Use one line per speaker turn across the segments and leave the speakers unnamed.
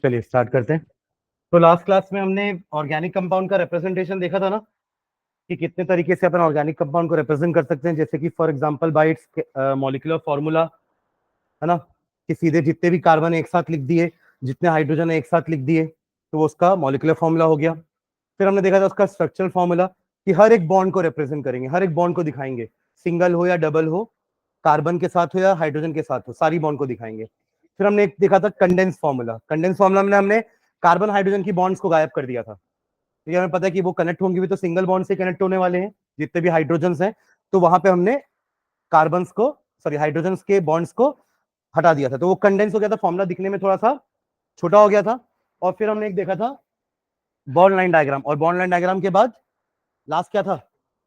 चलिए स्टार्ट करते हैं। तो लास्ट क्लास में हमने ऑर्गेनिक कंपाउंड का रिप्रेजेंटेशन देखा था ना, कि कितने तरीके से अपन ऑर्गेनिक कंपाउंड को रिप्रेजेंट कर सकते हैं। जैसे कि for example bye it's molecular formula, है ना, कि सीधे जितने भी कार्बन एक साथ लिख दिए, जितने हाइड्रोजन एक साथ लिख दिए, तो वो उसका मॉलिक्यूलर फॉर्मूला हो गया। फिर हमने देखा था उसका स्ट्रक्चरल फॉर्मूला, कि हर एक बॉन्ड को रिप्रेजेंट करेंगे, हर एक बॉन्ड को दिखाएंगे, सिंगल हो या डबल हो, कार्बन के साथ हो या हाइड्रोजन के साथ हो, सारी बॉन्ड को दिखाएंगे। फिर हमने एक देखा था कंडेंस फॉर्मूला। कंडेंस फॉर्मूला में हमने कार्बन हाइड्रोजन की बॉन्ड्स को गायब कर दिया था, क्योंकि हमें पता है कि वो कनेक्ट होंगे भी तो सिंगल बॉन्ड से कनेक्ट होने वाले हैं, जितने भी हाइड्रोजन हैं। तो वहां पे हमने कार्बन को, सॉरी हाइड्रोजन के बॉन्ड्स को हटा दिया था, तो वो कंडेंस हो गया था, फॉर्मूला दिखने में थोड़ा सा छोटा हो गया था। और फिर हमने एक देखा था बॉन्ड लाइन डायग्राम, और बॉन्ड लाइन डायग्राम के बाद लास्ट क्या था,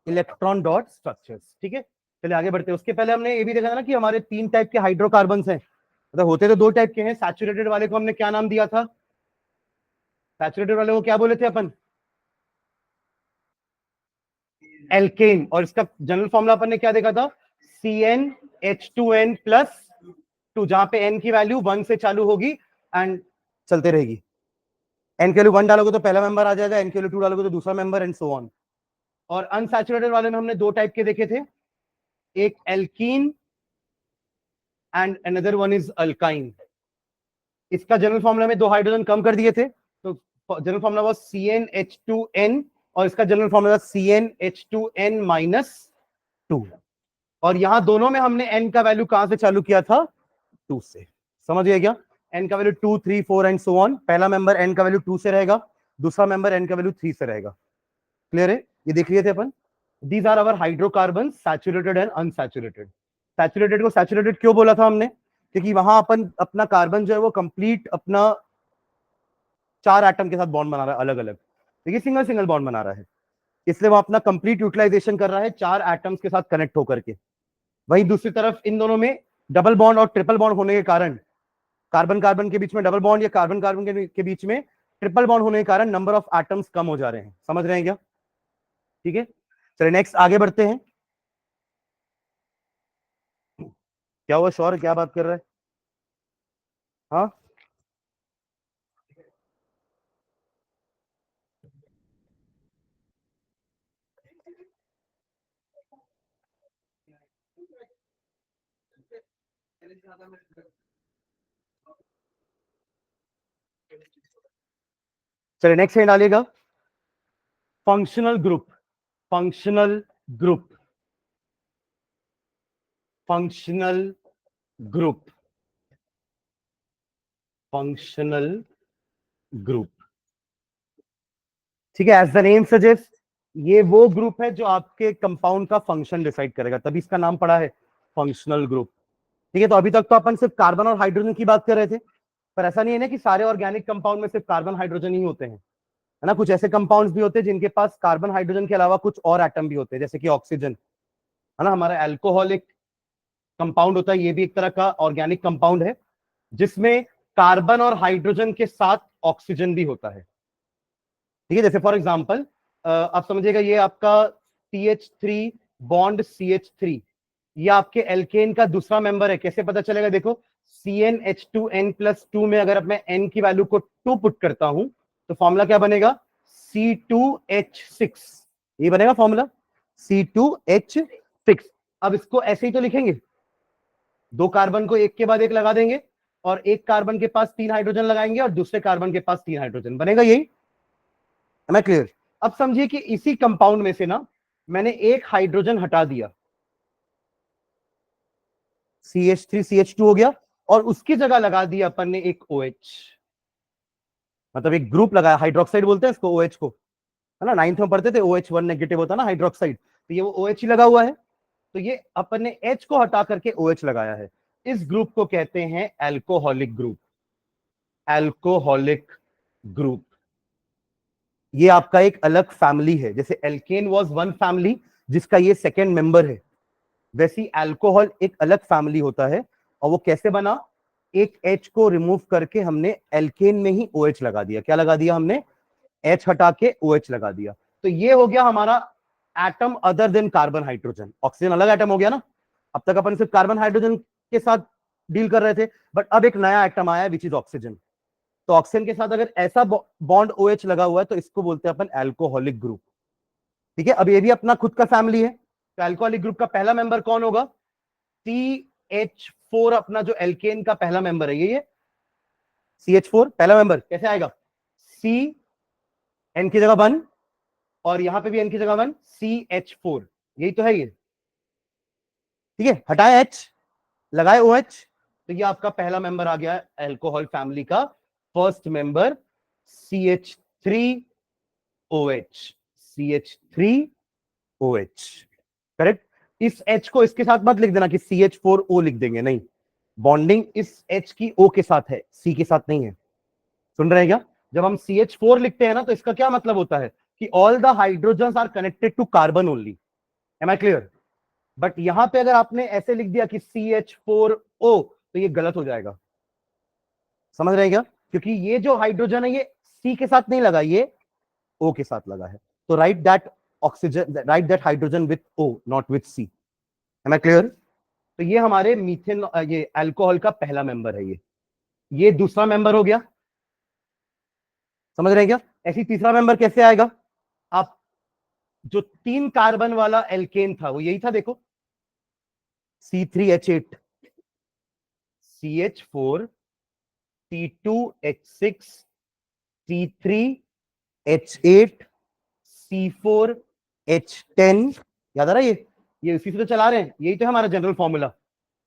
इलेक्ट्रॉन डॉट स्ट्रक्चर्स। ठीक है, चलिए आगे बढ़ते हैं। उसके पहले हमने ये भी देखा था ना कि हमारे 3 टाइप के हाइड्रोकार्बन हैं, मतलब होते तो 2 टाइप के हैं। सैचुरेटेड वाले को हमने क्या नाम दिया था, सैचुरेटेड वाले को क्या बोले थे अपन, एल्केन। और इसका जनरल फॉर्मूला अपन ने क्या देखा था, CnH2n प्लस 2, जहां पे n की वैल्यू 1 से चालू होगी एंड चलते रहेगी। n की वैल्यू 1 डालोगे तो पहला मेंबर आ जाएगा, n की वैल्यू 2 डालोगे तो दूसरा मेंबर, एंड सो ऑन। और अनसैचुरेटेड वाले में हमने 2 टाइप के देखे थे, एक alkene and another one is alkyne. इसका जनरल फॉर्मूला में 2 हाइड्रोजन कम कर दिए थे, तो जनरल फॉर्मूला वाज CnH2n, और इसका जनरल फॉर्मूला CnH2n माइनस 2। और यहां दोनों में हमने n का वैल्यू कहां से चालू किया था, 2 से। समझ गया क्या, n का वैल्यू 2 3 4 एंड सो ऑन। पहला मेंबर n का वैल्यू 2 से रहेगा, दूसरा मेंबर n का वैल्यू 3 से रहेगा। क्लियर है, ये देख लिए थे अपन। These are our hydrocarbon, saturated and unsaturated. Saturated को सैचुरेटेड क्यों बोला था हमने, क्योंकि वहां अपन अपना कार्बन जो है वो कंप्लीट अपना 4 एटम के साथ बॉन्ड बना रहा है अलग अलग, देखिए सिंगल सिंगल बॉन्ड बना रहा है, इसलिए वो अपना कंप्लीट यूटिलाइजेशन कर रहा है 4 एटम्स के साथ कनेक्ट होकर के। वहीं दूसरी तरफ इन दोनों में डबल बॉन्ड और ट्रिपल बॉन्ड होने के कारण, कार्बन कार्बन के बीच में डबल बॉन्ड या कार्बन कार्बन के बीच में ट्रिपल बॉन्ड होने के कारण नंबर ऑफ एटम्स कम हो जा रहे हैं। समझ रहे हैं क्या, ठीक है। चलिए नेक्स्ट आगे बढ़ते हैं। क्या हुआ शौर, क्या बात कर रहा है, हाँ चलिए नेक्स्ट है डालिएगा, functional group. Functional group, functional group, functional group. ठीक है, एज द नेम सजेस्ट, ये वो ग्रुप है जो आपके कंपाउंड का फंक्शन डिसाइड करेगा, तभी इसका नाम पड़ा है फंक्शनल ग्रुप। ठीक है, तो अभी तक तो अपन सिर्फ कार्बन और हाइड्रोजन की बात कर रहे थे, पर ऐसा नहीं है ना कि सारे ऑर्गेनिक कंपाउंड में सिर्फ कार्बन हाइड्रोजन ही होते हैं, है ना। कुछ ऐसे कंपाउंड्स भी होते हैं जिनके पास कार्बन हाइड्रोजन के अलावा कुछ और एटम भी होते हैं, जैसे कि ऑक्सीजन, है ना, हमारा एल्कोहलिक कंपाउंड होता है, ये भी एक तरह का ऑर्गेनिक कंपाउंड है, जिसमें कार्बन और हाइड्रोजन के साथ ऑक्सीजन भी होता है। ठीक है, जैसे फॉर एग्जाम्पल आप समझिएगा, ये आपका CH3 बॉन्ड CH3, ये आपके एल्केन का दूसरा मेंबर है। कैसे पता चलेगा, देखो CnH2n प्लस 2 में अगर मैं n की वैल्यू को 2 पुट करता हूं, तो फॉर्मूला क्या बनेगा, C2H6, ये बनेगा फॉर्मूला C2H6। अब इसको ऐसे ही तो लिखेंगे, 2 कार्बन को एक के बाद एक लगा देंगे, और एक कार्बन के पास 3 हाइड्रोजन लगाएंगे और दूसरे कार्बन के पास 3 हाइड्रोजन, बनेगा यही। है ना क्लियर। अब समझिए कि इसी कंपाउंड में से ना मैंने एक हाइड्रोजन हटा दिया, CH3 CH2 हो गया, और उसकी जगह लगा दिया अपन ने एक OH, मतलब एक ग्रुप लगाया, हाइड्रोक्साइड बोलते हैं इसको, OH को, है ना, 9th में पढ़ते थे, OH1 नेगेटिव होता है ना हाइड्रोक्साइड, तो ये वो OH ही लगा हुआ है, तो ये अपन ने H को हटा करके OH लगाया है। इस ग्रुप को कहते हैं एल्कोहलिक ग्रुप, एल्कोहलिक ग्रुप। ये आपका एक अलग फैमिली है, जैसे एल्केन वाज वन फैमिली जिसका ये सेकंड मेंबर है, वैसी अल्कोहल एक अलग फैमिली होता है। और वो कैसे बना, एक H को रिमूव करके हमने एल्केन में ही OH लगा दिया। क्या लगा दिया हमने, H हटा के OH लगा दिया। तो ये हो गया हमारा atom other than carbon hydrogen. Oxygen अलग एटम हो गया ना, अब तक अपन सिर्फ कार्बन हाइड्रोजन के साथ डील कर रहे थे, बट अब एक नया एटम आया विच इज ऑक्सीजन। तो ऑक्सीजन के साथ अगर ऐसा बॉन्ड OH लगा हुआ है तो इसको बोलते हैं अपन एल्कोहलिक ग्रुप। ठीक है, अब ये भी अपना खुद का फैमिली है। तो एल्कोहलिक ग्रुप का पहला मेंबर कौन होगा? CH4 अपना जो एल्केन का पहला मेंबर है ये CH4 पहला मेंबर कैसे आएगा? C N की जगह 1 और यहां पे भी N की जगह 1 CH4, यही तो है ये। ठीक है, हटाए H लगाए OH, तो ये आपका पहला मेंबर आ गया एल्कोहल फैमिली का first member CH3OH। CH3OH correct. इस H को इसके साथ मत लिख देना कि CH4O लिख देंगे, नहीं, बॉन्डिंग इस H की O के साथ है, C के साथ नहीं है। सुन रहे हैं क्या? जब हम CH4 लिखते हैं ना तो इसका क्या मतलब होता है कि all the hydrogens are connected to carbon only. Am I clear? But यहां पे अगर आपने ऐसे लिख दिया कि CH4O तो ये गलत हो जाएगा। समझ रहे हैं क्या? क्योंकि ये जो हाइड्रोजन है ये C के साथ नहीं लगा, ये O के साथ लगा है। तो right that oxygen, right that hydrogen with O not with C। Am I clear? तो ये हमारे मीथेन, ये अल्कोहल का पहला मेंबर है ये दूसरा मेंबर हो गया। समझ रहे हैं क्या? ऐसी तीसरा मेंबर कैसे आएगा? आप जो 3 कार्बन वाला एल्केन था वो यही था, देखो C3H8 CH4 C2H6 C3H8 C4H10, याद आ रहा है ये इसी से तो चला रहे हैं, यही तो है हमारा जनरल फॉर्मूला,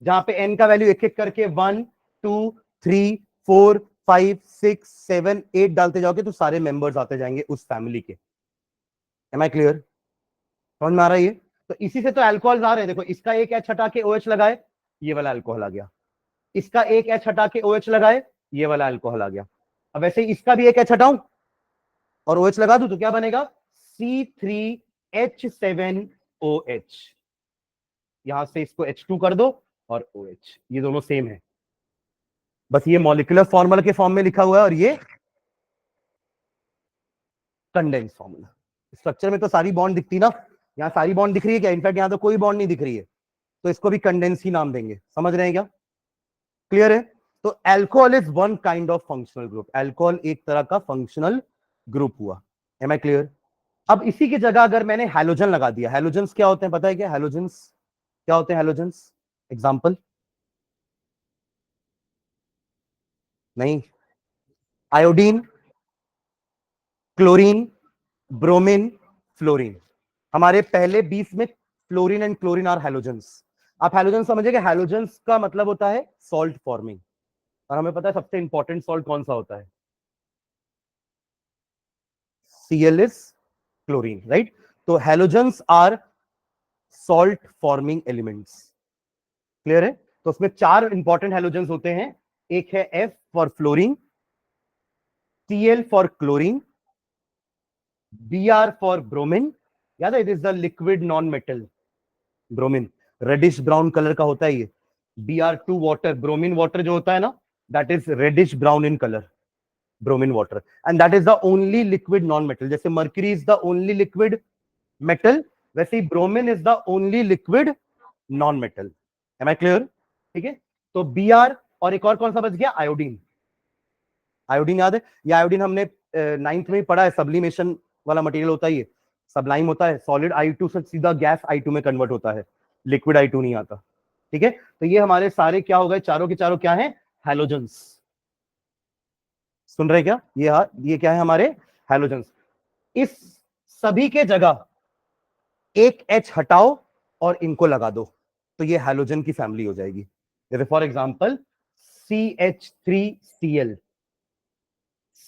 जहां पे n का वैल्यू एक एक करके 1 2 3 4 5 6 7 8 डालते जाओगे तो सारे मेंबर्स आते जाएंगे उस फैमिली के। Am I clear? समझ में आ रहा है ये? तो इसी से तो अल्कोहल आ रहे हैं। देखो इसका एक H हटा के OH लगाए, ये वाला अल्कोहल आ गया। इसका एक H हटा के OH लगाए, ये वाला अल्कोहल आ गया। अब वैसे ही इसका भी एक H हटाऊं और OH लगा दूं तो क्या बनेगा? C3H7OH। यहां से इसको H2 कर दो और OH, ये दोनों सेम है, बस ये मॉलिक्यूलर फॉर्मूला के फॉर्म में लिखा हुआ है और ये कंडेंस फॉर्मूला। स्ट्रक्चर में तो सारी बॉन्ड दिखती ना, यहाँ सारी बॉन्ड दिख रही है क्या? इनफैक्ट यहाँ तो कोई बॉन्ड नहीं दिख रही है, तो इसको भी कंडेंस ही नाम देंगे। समझ रहे हैं क्या? क्लियर है? तो alcohol is one kind of functional group. Alcohol एक तरह का फंक्शनल ग्रुप हुआ। Am I clear? अब इसी की जगह अगर मैंने हैलोजन लगा दिया, हैलोजन्स क्या होते हैं पता है क्या? हैलोजन्स क्या होते हैं? हैलोजन्स एग्जांपल नहीं, आयोडीन, क्लोरीन, ब्रोमीन, फ्लोरीन। हमारे पहले 20 में fluorine and chlorine are halogens. आप हैलोजन समझिएगा, हैलोजन्स का मतलब होता है सॉल्ट फॉर्मिंग, और हमें पता है सबसे इंपॉर्टेंट सॉल्ट कौन सा होता है? Cl is chlorine, right? तो halogens are salt forming elements. Clear है? तो उसमें 4 इंपॉर्टेंट हैलोजन्स होते हैं। एक है F for fluorine, Cl for chlorine, Br for bromine. याद है, it is the liquid non metal. Bromine reddish brown colour का होता है ये। Br2 वाटर, ब्रोमीन वाटर जो होता है ना, that is reddish brown in colour, bromine water, and that is the only liquid non metal. जैसे mercury is the only liquid metal, वैसे ही bromine is the only liquid non metal. Am I clear? ठीक है, तो Br और एक और कौन सा बच गया? आयोडीन। आयोडीन याद है? ये आयोडीन हमने 9th में ही पढ़ा है, सब्लिमेशन वाला मटेरियल होता है ये, सबलाइम होता है, सॉलिड I2 से सीधा गैस I2 में कन्वर्ट होता है, लिक्विड I2 नहीं आता। ठीक है, तो ये हमारे सारे क्या हो गए? चारों के चारों क्या है? हैलोजन्स। सुन रहे क्या? ये क्या है? हमारे हैलोजन्स। इस सभी के जगह एक H हटाओ और इनको लगा दो तो ये हैलोजन की फैमिली हो जाएगी। जैसे फॉर एग्जांपल CH3Cl,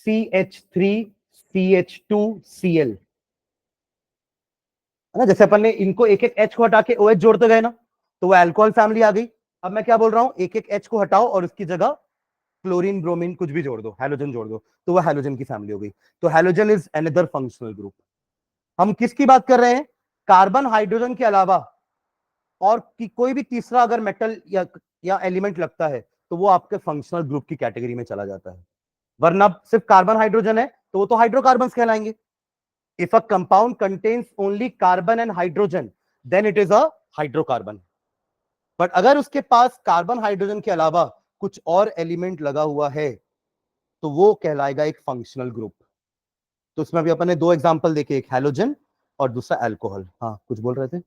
CH3CH2Cl, है ना? जैसे अपन ने इनको एक एक H को हटा के OH जोड़ते गए ना, तो वो अल्कोहल फैमिली आ गई। अब मैं क्या बोल रहा हूं? एक एक H को हटाओ और उसकी जगह क्लोरीन, ब्रोमीन कुछ भी जोड़ दो, हैलोजन जोड़ दो, तो वह हैलोजन की फैमिली हो गई। तो halogen is another functional group. हम किसकी बात कर रहे हैं? कार्बन हाइड्रोजन के अलावा और कि कोई भी तीसरा अगर मेटल या एलिमेंट लगता है तो वो आपके फंक्शनल ग्रुप की कैटेगरी में चला जाता है। वरना सिर्फ कार्बन हाइड्रोजन है तो वो तो हाइड्रोकार्बन्स कहलाएंगे। If a compound contains only carbon and hydrogen then it is a hydrocarbon. But अगर उसके पास कार्बन हाइड्रोजन के अलावा कुछ और एलिमेंट लगा हुआ है तो वो कहलाएगा एक फंक्शनल ग्रुप। तो उसमें अभी अपन ने दो एग्जांपल देखे, एक हैलोजन और दूसरा अल्कोहल। हाँ कुछ बोल रहे थे?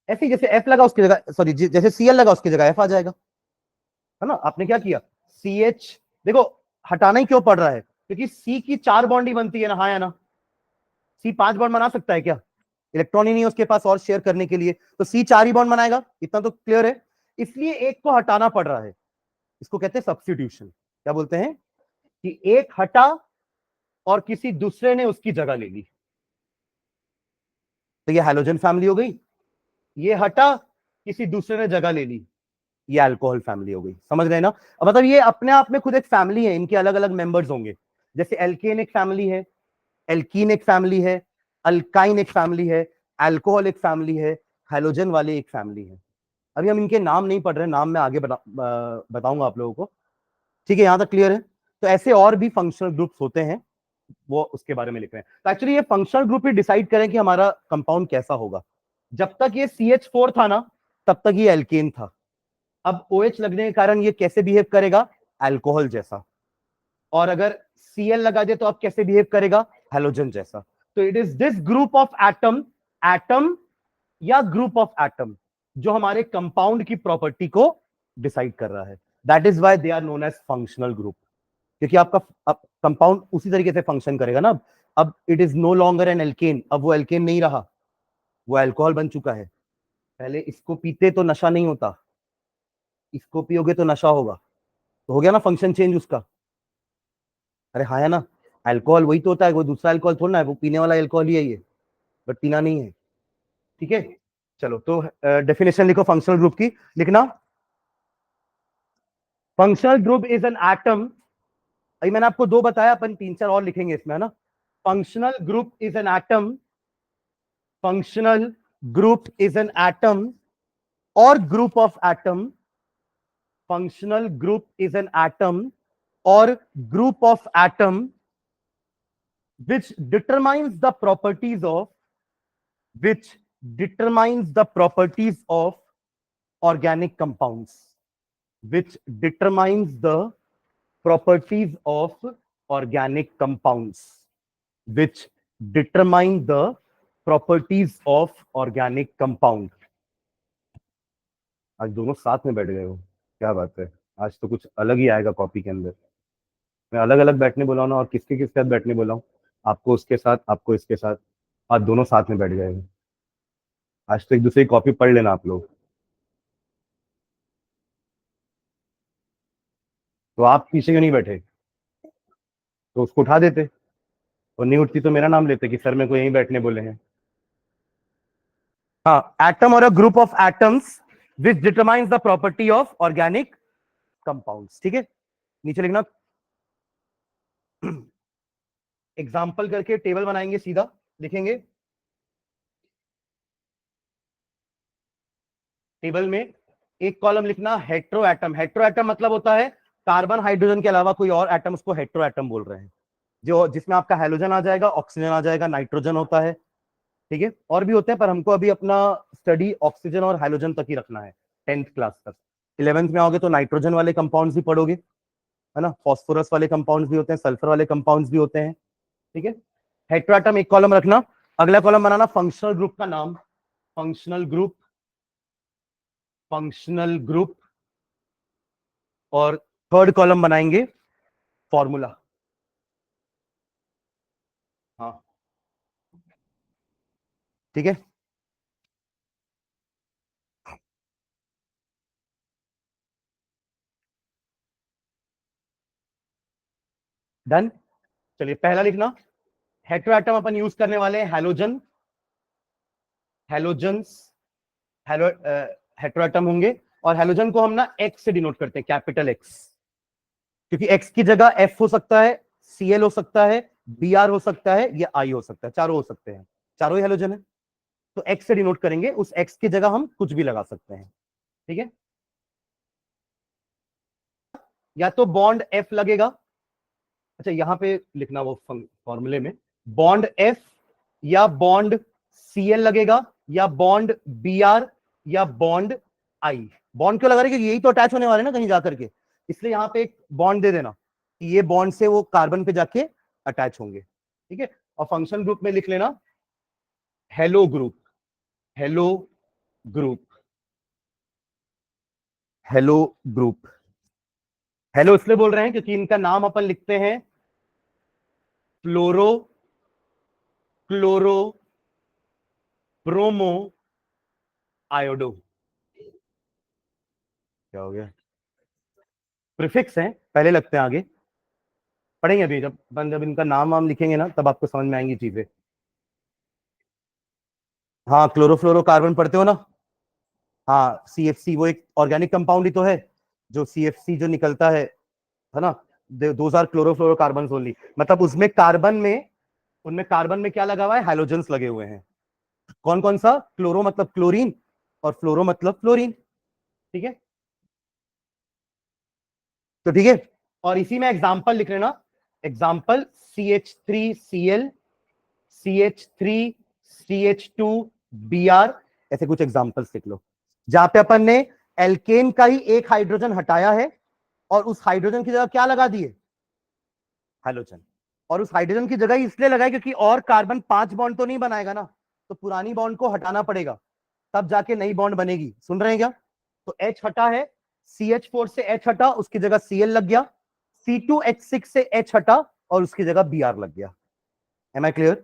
ऐसे ही जैसे एफ लगा उसकी जगह, सॉरी जैसे सीएल लगा उसकी जगह एफ आ जाएगा, है ना। आपने क्या किया, सी एच, देखो हटाना ही क्यों पड़ रहा है, क्योंकि सी की 4 बॉन्ड ही बनती है ना, हाँ या ना। सी 5 बॉन्ड बना सकता है क्या? इलेक्ट्रॉन ही नहीं है उसके पास और शेयर करने के लिए, तो सी 4 ही बॉन्ड बनाएगा, इतना तो क्लियर है। इसलिए एक को हटाना पड़ रहा है, इसको कहते हैं सब्स्टिट्यूशन। क्या बोलते हैं कि एक हटा और किसी दूसरे ने उसकी जगह ले ली। तो ये हैलोजन फैमिली हो गई, ये हटा किसी दूसरे ने जगह ले ली, ये अल्कोहल फैमिली हो गई। समझ रहे हैं ना? अब मतलब ये अपने आप में खुद एक फैमिली है, इनके अलग अलग मेंबर्स होंगे। जैसे एल्केन एक फैमिली है, एल्कीन एक फैमिली है, अल्काइन एक फैमिली है, अल्कोहल एक फैमिली है, हैलोजन वाले एक फैमिली है। अभी हम इनके नाम नहीं पढ़ रहे, नाम मैं आगे बताऊंगा आप लोगों को। ठीक है, यहां तक क्लियर है? तो ऐसे और भी फंक्शनल ग्रुप्स होते हैं, वो उसके बारे में लिख रहे हैं। तो एक्चुअली ये फंक्शनल ग्रुप ही डिसाइड करें कि हमारा कंपाउंड कैसा होगा। जब तक ये CH4 था ना, तब तक ये एल्केन था। अब OH लगने के कारण ये कैसे बिहेव करेगा, अल्कोहल जैसा। और अगर Cl लगा दे तो अब कैसे बिहेव करेगा, हैलोजन जैसा। तो it is this group of atom, atom या ग्रुप ऑफ एटम, जो हमारे कंपाउंड की प्रॉपर्टी को डिसाइड कर रहा है। That is why they are known as functional group, क्योंकि आपका कंपाउंड उसी तरीके से फंक्शन करेगा ना। अब it is no longer an alkane, अब वो एल्केन नहीं रहा, वो अल्कोहल बन चुका है। पहले इसको पीते तो नशा नहीं होता, इसको पियोगे तो नशा होगा, तो हो गया ना फंक्शन चेंज उसका। अरे हाँ है ना, अल्कोहल वही तो होता है, कोई दूसरा अल्कोहल थोड़ा ना है, वो पीने वाला अल्कोहल ही है ये, बट पीना नहीं है। ठीक है, चलो तो डेफिनेशन लिखो फंक्शनल ग्रुप की। लिखना, functional group is an atom. अभी मैंने आपको दो बताया, अपन 3-4 और लिखेंगे इसमें, है ना। Functional group is an atom, functional group is an atom और group of atom, functional group is an atom और group of atom which determines the properties of which determines the properties of organic compounds, which determines the properties of organic compounds, which determine the properties of organic compound। आज दोनों साथ में बैठ गए हो, क्या बात है। आज तो कुछ अलग ही आएगा कॉपी के अंदर। मैं अलग अलग बैठने बोला हूं ना, और किसके किसके साथ बैठने बोला हूं, आपको उसके साथ, आपको इसके साथ। आज दोनों साथ में बैठ गए हो। आज तो एक दूसरे की कॉपी पढ़ लेना आप लोग। तो आप पीछे क्यों नहीं बैठे, तो उसको उठा देते, और नहीं उठती तो मेरा नाम लेते कि सर मेरे को यहीं बैठने बोले हैं। हाँ, एटम और a group of atoms which determines the property of organic compounds. ठीक है, नीचे लिखना, एग्जाम्पल करके टेबल बनाएंगे, सीधा लिखेंगे टेबल में। एक कॉलम लिखना हेट्रो एटम, हेट्रो एटम मतलब होता है कार्बन हाइड्रोजन के अलावा कोई और एटम, उसको हेट्रो एटम बोल रहे हैं। जो जिसमें आपका हेलोजन आ जाएगा, ऑक्सीजन आ जाएगा, नाइट्रोजन होता है। ठीक है, और भी होते हैं, पर हमको अभी अपना स्टडी ऑक्सीजन और हाइड्रोजन तक ही रखना है, 10th क्लास तक। 11th में आओगे तो नाइट्रोजन वाले कंपाउंड्स भी पढ़ोगे, है ना। फॉस्फोरस वाले कंपाउंड्स भी होते हैं, सल्फर वाले कंपाउंड्स भी होते हैं। ठीक है, हेट्रोएटम एक कॉलम रखना। अगला कॉलम बनाना फंक्शनल ग्रुप का नाम, फंक्शनल ग्रुप, फंक्शनल ग्रुप। और थर्ड कॉलम बनाएंगे फॉर्मूला। हाँ ठीक है, डन। चलिए पहला लिखना, हेट्रोएटम अपन यूज करने वाले हैं हैलोजन, हैलोजन्स, हेलो हेट्रोएटम होंगे। और हैलोजन को हम ना एक्स से डिनोट करते हैं, कैपिटल एक्स, क्योंकि एक्स की जगह एफ हो सकता है, सीएल हो सकता है, बीआर हो सकता है, या आई हो सकता है, चारों हो सकते हैं, चारों ही हैलोजन है। तो एक्स से डिनोट करेंगे, उस एक्स की जगह हम कुछ भी लगा सकते हैं। ठीक है, या तो बॉन्ड एफ लगेगा, अच्छा यहां पे लिखना वो फॉर्मूले में, बॉन्ड एफ या बॉन्ड सीएल लगेगा, या बॉन्ड बीआर, या बॉन्ड आई। बॉन्ड क्यों लगा रहे, क्योंकि यही तो अटैच होने वाले ना कहीं जाकर के, इसलिए यहां पे एक बॉन्ड दे देना, ये बॉन्ड से वो कार्बन पे जाके अटैच होंगे, ठीक है। और फंक्शन ग्रुप में लिख लेना hello group, hello group, hello group. Hello इसलिए बोल रहे हैं क्योंकि इनका नाम अपन लिखते हैं फ्लोरो, क्लोरो, ब्रोमो, आयोडो। क्या हो गया? प्रीफिक्स हैं, पहले लगते हैं, आगे पढ़ेंगे अभी, जब इनका नाम वाम लिखेंगे ना तब आपको समझ में आएंगी चीजें। हाँ, क्लोरोफ्लोरोकार्बन पढ़ते हो ना। हाँ, CFC वो एक ऑर्गेनिक कंपाउंड ही तो है, जो CFC जो निकलता है ना। दोज आर क्लोरोफ्लोरोकार्बन ओनली, मतलब उसमें कार्बन में, उनमें कार्बन में क्या लगा हुआ है, हैलोजेंस लगे हुए हैं। कौन कौन सा? क्लोरो मतलब क्लोरीन, और फ्लोरो मतलब फ्लोरीन, ठीक है। तो ठीक है, और इसी में एग्जाम्पल लिख लेना, एग्जाम्पल CH3Cl, CH3CH2Br, ऐसे कुछ एग्जाम्पल्स लिख लो जहां पे अपन ने एल्केन का ही एक हाइड्रोजन हटाया है और उस हाइड्रोजन की जगह क्या लगा दिए, हाइड्रोजन। और उस हाइड्रोजन की जगह इसलिए लगाए क्योंकि और कार्बन 5 बॉन्ड तो नहीं बनाएगा ना, तो पुरानी बॉन्ड को हटाना पड़ेगा, तब जाके नई बॉन्ड बनेगी। सुन रहे हैं क्या? तो H हटा है, CH4 से H हटा, उसकी जगह Cl लग गया, C2H6 से H हटा और उसकी जगह Br लग गया। Am I clear?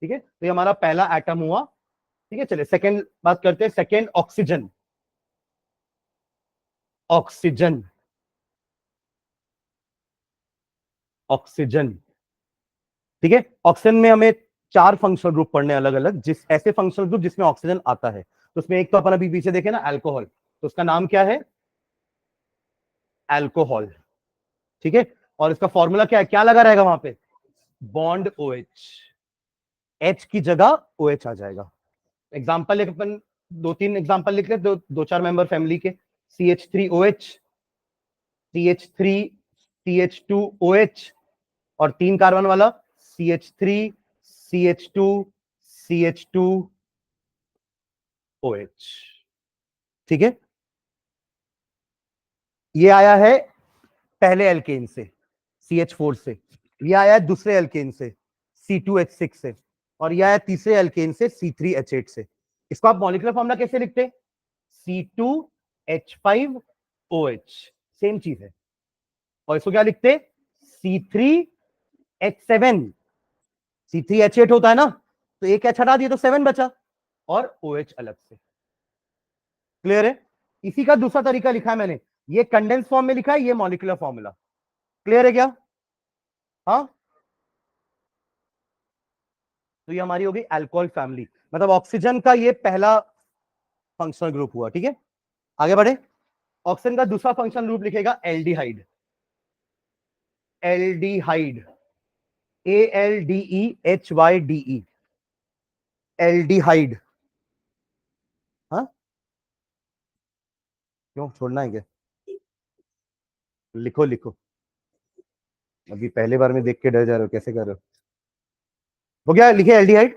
ठीक है, तो ये हमारा पहला एटम हुआ, ठीक है। चलिए सेकंड बात करते हैं, सेकंड ऑक्सीजन। ऑक्सीजन, ऑक्सीजन, ठीक है। ऑक्सीजन में हमें 4 फंक्शनल ग्रुप पढ़ने अलग अलग, जिस ऐसे फंक्शनल ग्रुप जिसमें ऑक्सीजन आता है। तो उसमें एक तो अपन अभी पीछे देखे ना, अल्कोहल, तो उसका नाम क्या है, अल्कोहल, ठीक है। और इसका फॉर्मूला क्या है, क्या लगा रहेगा वहां पे, बॉन्ड OH, H की जगह OH आ जाएगा। एग्जाम्पल एक अपन 2-3 एग्जाम्पल लिख ले, 2-4 मेंबर फैमिली के, CH3OH, CH3CH2OH, और 3 कार्बन वाला CH3CH2CH2OH, ठीक है। ये आया है पहले एल्केन से, CH4 से, ये आया है दूसरे एल्केन से, C2H6 से, और यह आया तीसरे एल्केन से, C3H8 से। इसको आप मॉलिक्यूलर फॉर्मूला कैसे लिखते, C2H5OH, सेम चीज है। और इसको क्या लिखते, C3H7, C3H8 होता है ना, तो एक H हटा दिया तो 7 बचा, और OH अलग से। क्लियर है? इसी का दूसरा तरीका लिखा है मैंने, ये कंडेंस फॉर्म में लिखा है, ये मॉलिक्यूलर फॉर्मूला। क्लियर है क्या? हाँ, तो ये हमारी होगी अल्कोहल फैमिली, मतलब ऑक्सीजन का ये पहला फंक्शनल ग्रुप हुआ, ठीक है। आगे बढ़े, ऑक्सीजन का दूसरा फंक्शनल ग्रुप लिखेगा एल्डिहाइड, एल्डिहाइड, ALDEHYDE, एल्डिहाइड। हाँ, क्यों छोड़ना है क्या? लिखो लिखो, अभी पहले बार में देख के डर जा रहे हो, कैसे कर रहे हो गया, लिखे एल्डिहाइड।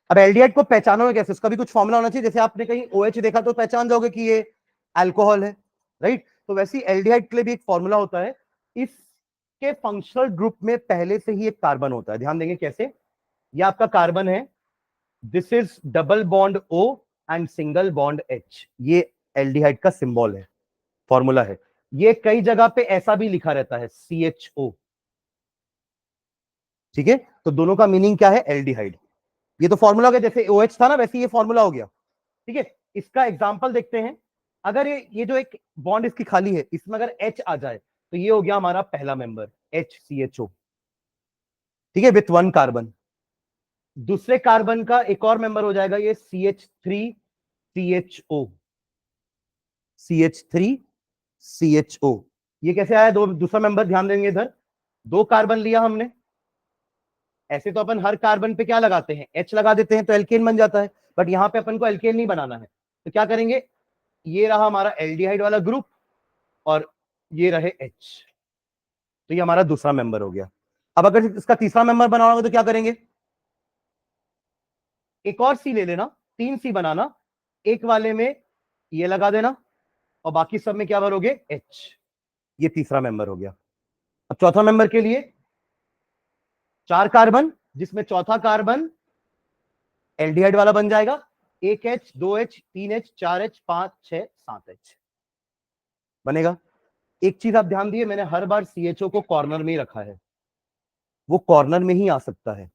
अब एल्डिहाइड को पहचानोगे कैसे, उसका भी कुछ फॉर्मूला होना चाहिए, जैसे आपने कहीं OH देखा तो पहचान जाओगे कि ये अल्कोहल है, राइट। तो वैसे ही एल्डिहाइड के लिए भी एक फॉर्मूला होता है, इसके फंक्शनल ग्रुप में पहले से ही एक कार्बन होता है, ध्यान देंगे कैसे। ये आपका कार्बन है, this is double bond O and single bond H, ये एल्डिहाइड का सिंबल है, फॉर्मूला है। ये कई जगह पे ऐसा भी लिखा रहता है CHO, ठीक है। तो दोनों का मीनिंग क्या है, एल्डिहाइड। ये तो फॉर्मूला हो गया, जैसे OH था ना वैसे ये फॉर्मूला हो गया, ठीक है। इसका एग्जांपल देखते हैं, अगर ये जो एक बॉन्ड इसकी खाली है, इसमें अगर H आ जाए तो ये हो गया हमारा पहला मेंबर HCHO, ठीक है, विथ 1 कार्बन। दूसरे कार्बन का एक और मेंबर हो जाएगा ये CH3CHO, CH3CHO। ये कैसे आया, दूसरा मेंबर, ध्यान देंगे इधर, 2 कार्बन लिया हमने, ऐसे तो अपन हर कार्बन पे क्या लगाते हैं, H लगा देते हैं तो एल्केन बन जाता है, बट यहां पे अपन को एल्केन नहीं बनाना है, तो क्या करेंगे, ये रहा हमारा एल्डिहाइड वाला ग्रुप और ये रहे H, तो ये हमारा दूसरा मेंबर हो गया। अब अगर इसका तीसरा मेंबर बनाना होगा तो क्या करेंगे, एक और C ले लेना, 3 C बनाना, एक वाले में ये लगा देना और बाकी सब में क्या भरोगे, H, ये तीसरा मेंबर हो गया। अब चौथा मेंबर के लिए 4 कार्बन, जिसमें चौथा कार्बन एल्डिहाइड वाला बन जाएगा। 1H 2H 3H 4H 5 6 7H बनेगा। एक चीज आप ध्यान दिए, मैंने हर बार CHO को कॉर्नर में ही रखा है, वो कॉर्नर में ही आ सकता है।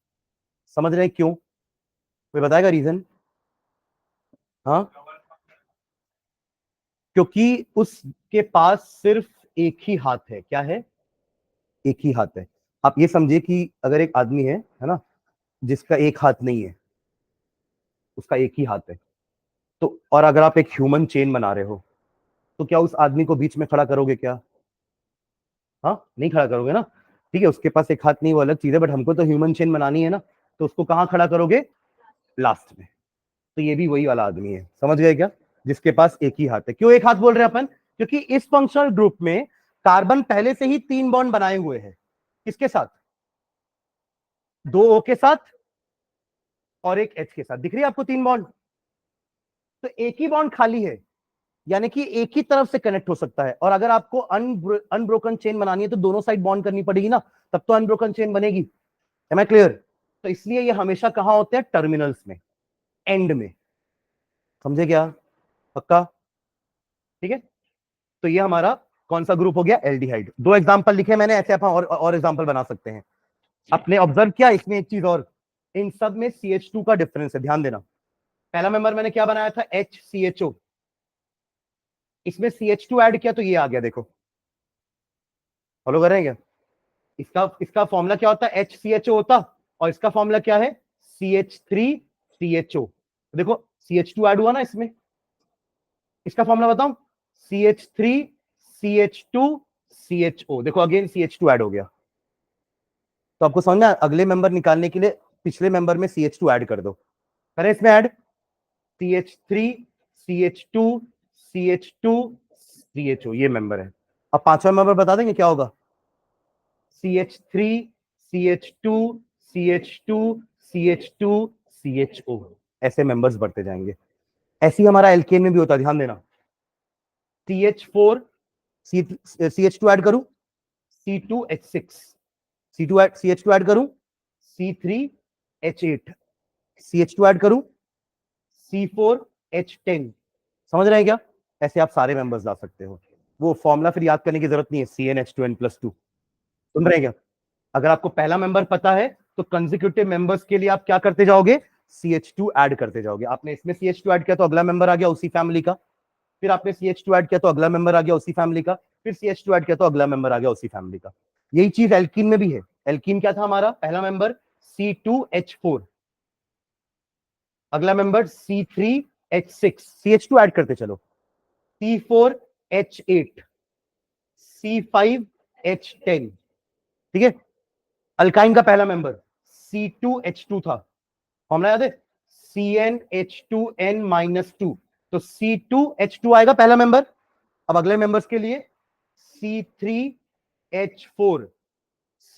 समझ रहे हैं क्यों? कोई बताएगा रीजन? हाँ, क्योंकि उसके पास सिर्फ एक ही हाथ है। क्या है? एक ही हाथ है। आप ये समझिए कि अगर एक आदमी है ना, जिसका एक हाथ नहीं है, उसका एक ही हाथ है, तो और अगर आप एक ह्यूमन चेन बना रहे हो, तो क्या उस आदमी को बीच में खड़ा करोगे क्या? हाँ, नहीं खड़ा करोगे ना। ठीक है, उसके पास एक हाथ नहीं, वो अलग चीज है, बट हमको तो ह्यूमन चेन बनानी है ना, तो उसको कहाँ खड़ा करोगे? लास्ट में। तो ये भी वही वाला आदमी है, समझ गए क्या? जिसके पास एक ही हाथ है। क्यों एक हाथ बोल रहे हैं अपन? क्योंकि इस फंक्शनल ग्रुप में कार्बन पहले से ही 3 बॉन्ड बनाए हुए हैं। किसके साथ? 2 O के साथ और एक H के साथ। दिख रही है आपको 3 बॉन्ड? तो एक ही बॉन्ड खाली है, यानी कि एक ही तरफ से कनेक्ट हो सकता है। और अगर आपको अनब्रोकन चेन बनानी है तो दोनों साइड बॉन्ड करनी पड़ेगी ना, तब तो अनब्रोकन चेन बनेगी। Am I clear? तो इसलिए ये हमेशा कहां होते हैं? टर्मिनल्स में, एंड में। समझे क्या? पक्का? ठीक है, तो ये हमारा कौन सा ग्रुप हो गया? एल्डिहाइड। 2 एग्जांपल लिखे मैंने, ऐसे आप और एग्जांपल बना सकते हैं। आपने ऑब्जर्व किया इसमें एक चीज और, इन सब में CH2 का डिफरेंस है, ध्यान देना। पहला मेंबर मैंने क्या बनाया था? HCHO। इसमें CH2 ऐड किया तो ये आ गया, देखो। फॉलो कर रहे हैं क्या? इसका इसका फॉर्मूला क्या होता है? HCHO होता, और इसका फॉर्मूला क्या है? CH3CHO। देखो CH2 ऐड हुआ ना इसमें, इसका फॉर्मूला बताऊं? CH3CH2CHO। देखो अगेन CH2 ऐड हो गया। तो आपको समझना, अगले मेंबर निकालने के लिए पिछले मेंबर में CH2 ऐड कर दो। करें इसमें ऐड, CH3CH2CH2CHO, ये मेंबर है। अब पांचवा मेंबर बता देंगे क्या होगा? CH3CH2CH2CH2CHO। ऐसे मेंबर्स बढ़ते जाएंगे। ऐसे ही हमारा एल्केन में भी होता है, ध्यान देना। CH4 CH2 ऐड करूं, C2H6, CH2 ऐड करूं, C3H8, CH2 ऐड करूं, C4H10। समझ रहे हैं क्या? ऐसे आप सारे मेंबर्स ला सकते हो। वो फॉर्मूला फिर याद करने की जरूरत नहीं है, CnH2n+2। सुन रहे हैं क्या? अगर आपको पहला मेंबर पता है तो कंसेक्यूटिव मेंबर्स के लिए आप क्या करते जाओगे? CH2 ऐड करते जाओगे। आपने इसमें CH2 ऐड किया तो अगला मेंबर आ गया उसी फैमिली का, फिर आपने CH2 ऐड किया तो अगला मेंबर आ गया उसी फैमिली का, फिर CH2 ऐड किया तो अगला मेंबर आ गया उसी फैमिली का। यही चीज एल्कीन में भी है। एल्कीन क्या था हमारा? पहला मेंबर C2H4, अगला मेंबर C3H6, CH2 ऐड करते चलो, C4H8, C5H10। ठीक है, अल्काइन का पहला मेंबर C2H2 था, फॉर्मूला याद है? CnH2n-2। तो C2H2 आएगा पहला मेंबर। अब अगले मेंबर्स के लिए C3H4,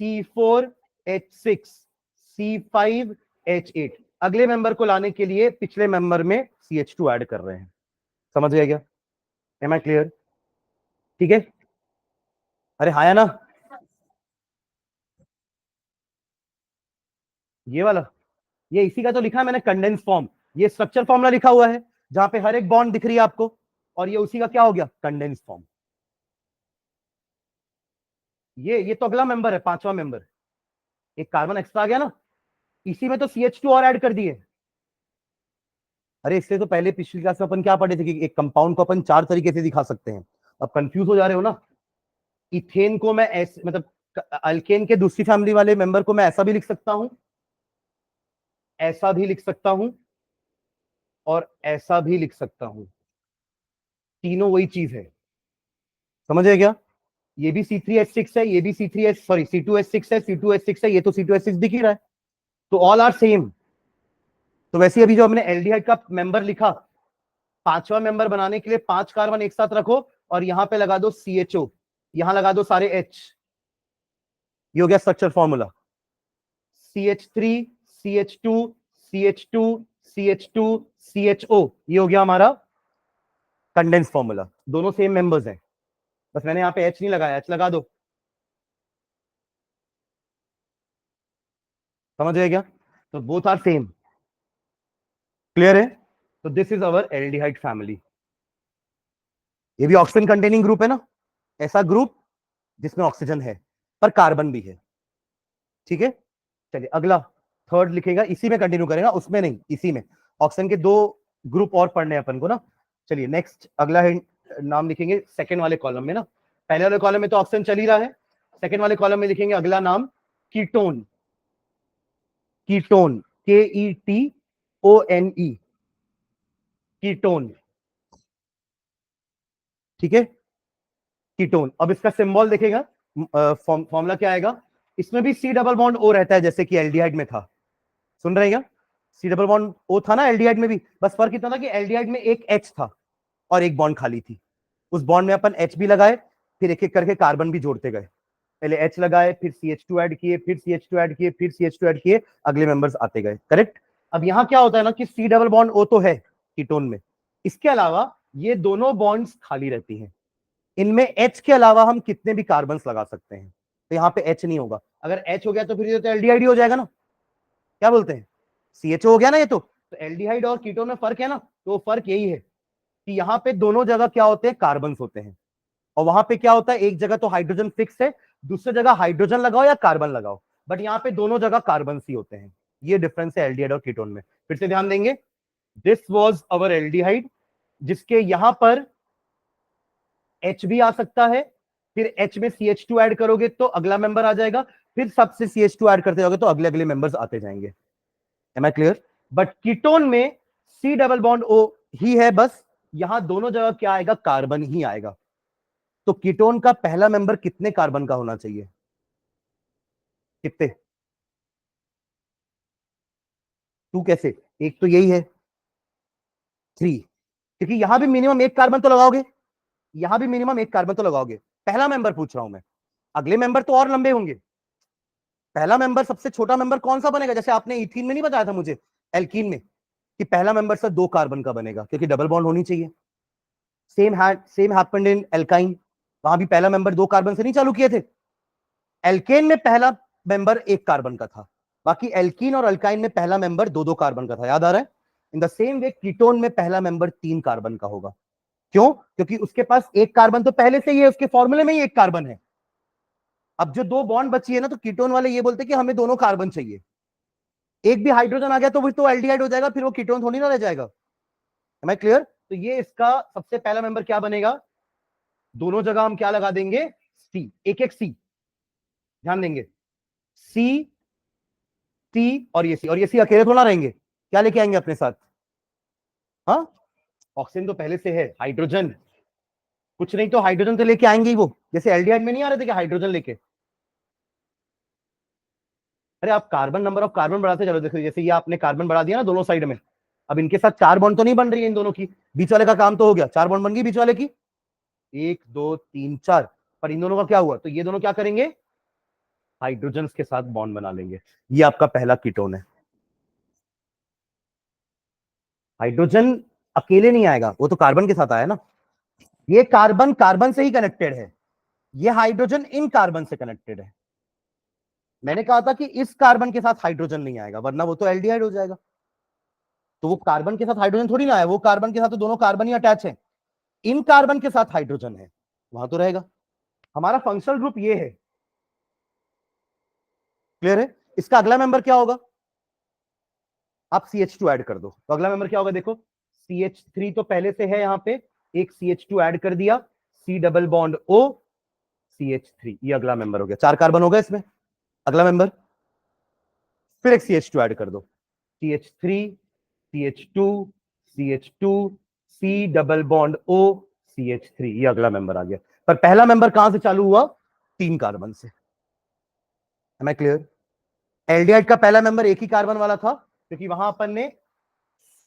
C4H6, C5H8। अगले मेंबर को लाने के लिए पिछले मेंबर में CH2 ऐड कर रहे हैं। समझ गया क्या? Am I clear? ठीक है, अरे हाँ या ना? ये वाला, ये इसी का तो लिखा है मैंने, कंडेंस फॉर्म। ये स्ट्रक्चर फॉर्मूला लिखा हुआ है जहां पे हर एक बॉन्ड दिख रही है आपको, और ये उसी का क्या हो गया? Condense form. ये तो अगला मेंबर है, पांचवा मेंबर। एक कार्बन एक्स्ट्रा आ गया ना, इसी में तो CH2 और ऐड कर दिए। अरे इससे तो पहले पिछली क्लास में अपन क्या पढ़े थे कि एक कंपाउंड को अपन 4 तरीके से दिखा सकते हैं। अब कंफ्यूज हो जा रहे हो ना? इथेन को मैं ऐसे, मतलब अल्केन के दूसरी फैमिली वाले मेंबर को मैं ऐसा भी लिख सकता हूं, ऐसा भी लिख सकता हूं, और ऐसा भी लिख सकता हूं। तीनों वही चीज है। समझे क्या? ये भी C3H6 है, ये भी C2H6 है, C2H6 है, ये तो C2H6 दिख ही रहा है। तो ऑल आर सेम। तो वैसे अभी जो हमने एल्डिहाइड का मेंबर लिखा, पांचवा मेंबर बनाने के लिए 5 कार्बन एक साथ रखो और यहां पे लगा दो CHO, यहां लगा दो सारे H। ये हो गया structure formula. CH3 CH2 CH2 CH2 CHO, ये हो गया हमारा कंडेंस फॉर्मूला। दोनों सेम मेंबर्स हैं। बस मैंने यहाँ पे H नहीं लगाया, H लगा दो, समझ गए क्या? तो बोथ आर सेम, क्लियर है? तो this is our aldehyde family. ये भी ऑक्सीजन कंटेनिंग ग्रुप है ना, ऐसा ग्रुप जिसमें ऑक्सीजन है पर कार्बन भी है, ठीक है? चलिए अगला थर्ड लिखेगा, इसी में कंटिन्यू करेगा, उसमें नहीं, इसी में। ऑक्सीजन के दो ग्रुप और पढ़ने अपन को ना। चलिए नेक्स्ट अगला नाम लिखेंगे सेकेंड वाले कॉलम में ना। पहले वाले कॉलम में तो ऑक्सीजन चल ही रहा है, सेकेंड वाले कॉलम में लिखेंगे अगला नाम कीटोन। कीटोन, KETONE, कीटोन, ठीक है? कीटोन। अब इसका सिंबल देखेगा, फॉर्मूला क्या आएगा? इसमें भी C डबल बॉन्ड O रहता है जैसे कि एल्डिहाइड में था, सुन रहे हैं क्या? C डबल बॉन्ड O था ना एल्डिहाइड में भी, बस फर्क इतना था कि एल्डिहाइड में एक H था और एक बॉन्ड खाली थी। उस बॉन्ड में अपन H भी लगाए, फिर एक एक करके कार्बन भी जोड़ते गए। पहले H लगाए, फिर CH2 ऐड किए, फिर CH2 ऐड किए, फिर CH2 ऐड किए, अगले मेंबर्स आते गए, करेक्ट? अब यहां क्या होता है ना कि C डबल बॉन्ड O तो है कीटोन में, इसके अलावा ये दोनों बॉन्ड्स खाली रहती हैं। इनमें H के अलावा हम कितने भी कार्बन लगा सकते हैं, तो यहाँ पे H नहीं होगा। अगर H हो गया तो फिर ये तो एल्डिहाइड हो जाएगा ना, क्या बोलते हैं? CHO हो गया ना ये तो एल्डिहाइड और कीटोन में फर्क है ना, तो फर्क यही है कि यहाँ पे दोनों जगह क्या होते हैं, कार्बन होते हैं, और वहां पे क्या होता है, एक जगह तो हाइड्रोजन फिक्स है, दूसरी जगह हाइड्रोजन लगाओ या कार्बन लगाओ, बट यहाँ पे दोनों जगह कार्बन ही होते हैं। ये डिफरेंस है एल्डिहाइड और कीटोन में। फिर से ध्यान देंगे, दिस वॉज अवर एल्डिहाइड, जिसके यहां पर H भी आ सकता है, फिर H में CH2 ऐड करोगे तो अगला मेंबर आ जाएगा, फिर सबसे CH2 ऐड करते जाओगे तो अगले अगले मेंबर्स आते जाएंगे। Am I clear? But ketone में C डबल बॉन्ड O ही है बस, यहां दोनों जगह क्या आएगा, कार्बन ही आएगा। तो कीटोन का पहला मेंबर कितने कार्बन का होना चाहिए? कितने? 2 कैसे? एक तो यही है 3, क्योंकि यहां भी मिनिमम एक कार्बन तो लगाओगे, यहां भी मिनिमम एक कार्बन तो लगाओगे। पहला मेंबर पूछ रहा हूं मैं, अगले मेंबर तो और लंबे होंगे। पहला मेंबर सबसे छोटा मेंबर कौन सा बनेगा? जैसे आपने इथीन में नहीं बताया था मुझे, एल्कीन में, कि पहला मेंबर सर 2 कार्बन का बनेगा क्योंकि डबल बॉन्ड होनी चाहिए। सेम हैपेंड इन एल्काइन, वहां भी पहला मेंबर 2 कार्बन से नहीं चालू किए थे। एल्केन में पहला मेंबर 1 कार्बन का था, बाकी एल्कीन और अल्काइन में पहला मेंबर 2-2 कार्बन का था, याद आ रहा है? In the same way ketone में पहला मेंबर 3 कार्बन का होगा। क्यों? क्योंकि उसके पास एक कार्बन तो पहले से ही है, उसके फॉर्मूले में ही एक कार्बन है। अब जो 2 बॉन्ड बची है ना, तो कीटोन वाले ये बोलते हैं कि हमें दोनों कार्बन चाहिए। एक भी हाइड्रोजन आ गया तो वो तो एल्डिहाइड हो जाएगा, फिर वो कीटोन थोड़ी ना रह जाएगा। Am I clear? तो ये इसका सबसे पहला मेंबर क्या बनेगा, दोनों जगह हम क्या लगा देंगे, सी, एक एक सी, ध्यान देंगे, सी, सी और ये सी अकेले थोड़ा रहेंगे, क्या लेके आएंगे अपने साथ? हाँ, ऑक्सीजन तो पहले से है, हाइड्रोजन, कुछ नहीं तो हाइड्रोजन तो लेके आएंगे ही वो, जैसे एल्डिहाइड में नहीं आ रहे थे कि हाइड्रोजन लेके। अरे आप कार्बन, नंबर ऑफ कार्बन बढ़ाते चलो, देखो जैसे ये आपने कार्बन बढ़ा दिया ना दोनों साइड में, अब इनके साथ 4 बॉन्ड तो नहीं बन रही है इन दोनों की, बीच वाले का काम तो हो गया, 4 बॉन्ड बन गई बीच वाले की, 1 2 3 4, पर इन दोनों का क्या हुआ, तो ये दोनों क्या करेंगे, हाइड्रोजन के साथ बॉन्ड बना लेंगे। ये आपका पहला कीटोन है। हाइड्रोजन अकेले नहीं आएगा, वो तो कार्बन के साथ आया ना, ये कार्बन कार्बन से ही कनेक्टेड है, ये हाइड्रोजन इन कार्बन से कनेक्टेड है। मैंने कहा था कि इस कार्बन के साथ हाइड्रोजन नहीं आएगा, वरना वो तो एल्डिहाइड हो जाएगा। तो वो कार्बन के साथ हाइड्रोजन थोड़ी ना है, वो कार्बन के साथ तो दोनों कार्बन ही अटैच है, इन कार्बन के साथ हाइड्रोजन है, वहां तो रहेगा। हमारा फंक्शनल ग्रुप ये है, क्लियर है? इसका अगला मेंबर क्या होगा, आप CH2 ऐड कर दो, तो अगला मेंबर क्या होगा, देखो CH3 तो पहले से है यहाँ पे, एक CH2 ऐड कर दिया, C double bond O, CH3, ये अगला मेंबर हो गया, 4 कार्बन हो गए इसमें। अगला मेंबर, फिर एक CH2 ऐड कर दो, CH3, CH2, CH2, C double bond O, CH3, ये अगला मेंबर आ गया। पर पहला मेंबर कहां से चालू हुआ, 3 कार्बन से। M I clear? एल्डिहाइड का पहला मेंबर एक ही कार्बन वाला था, क्योंकि वहां अपन ने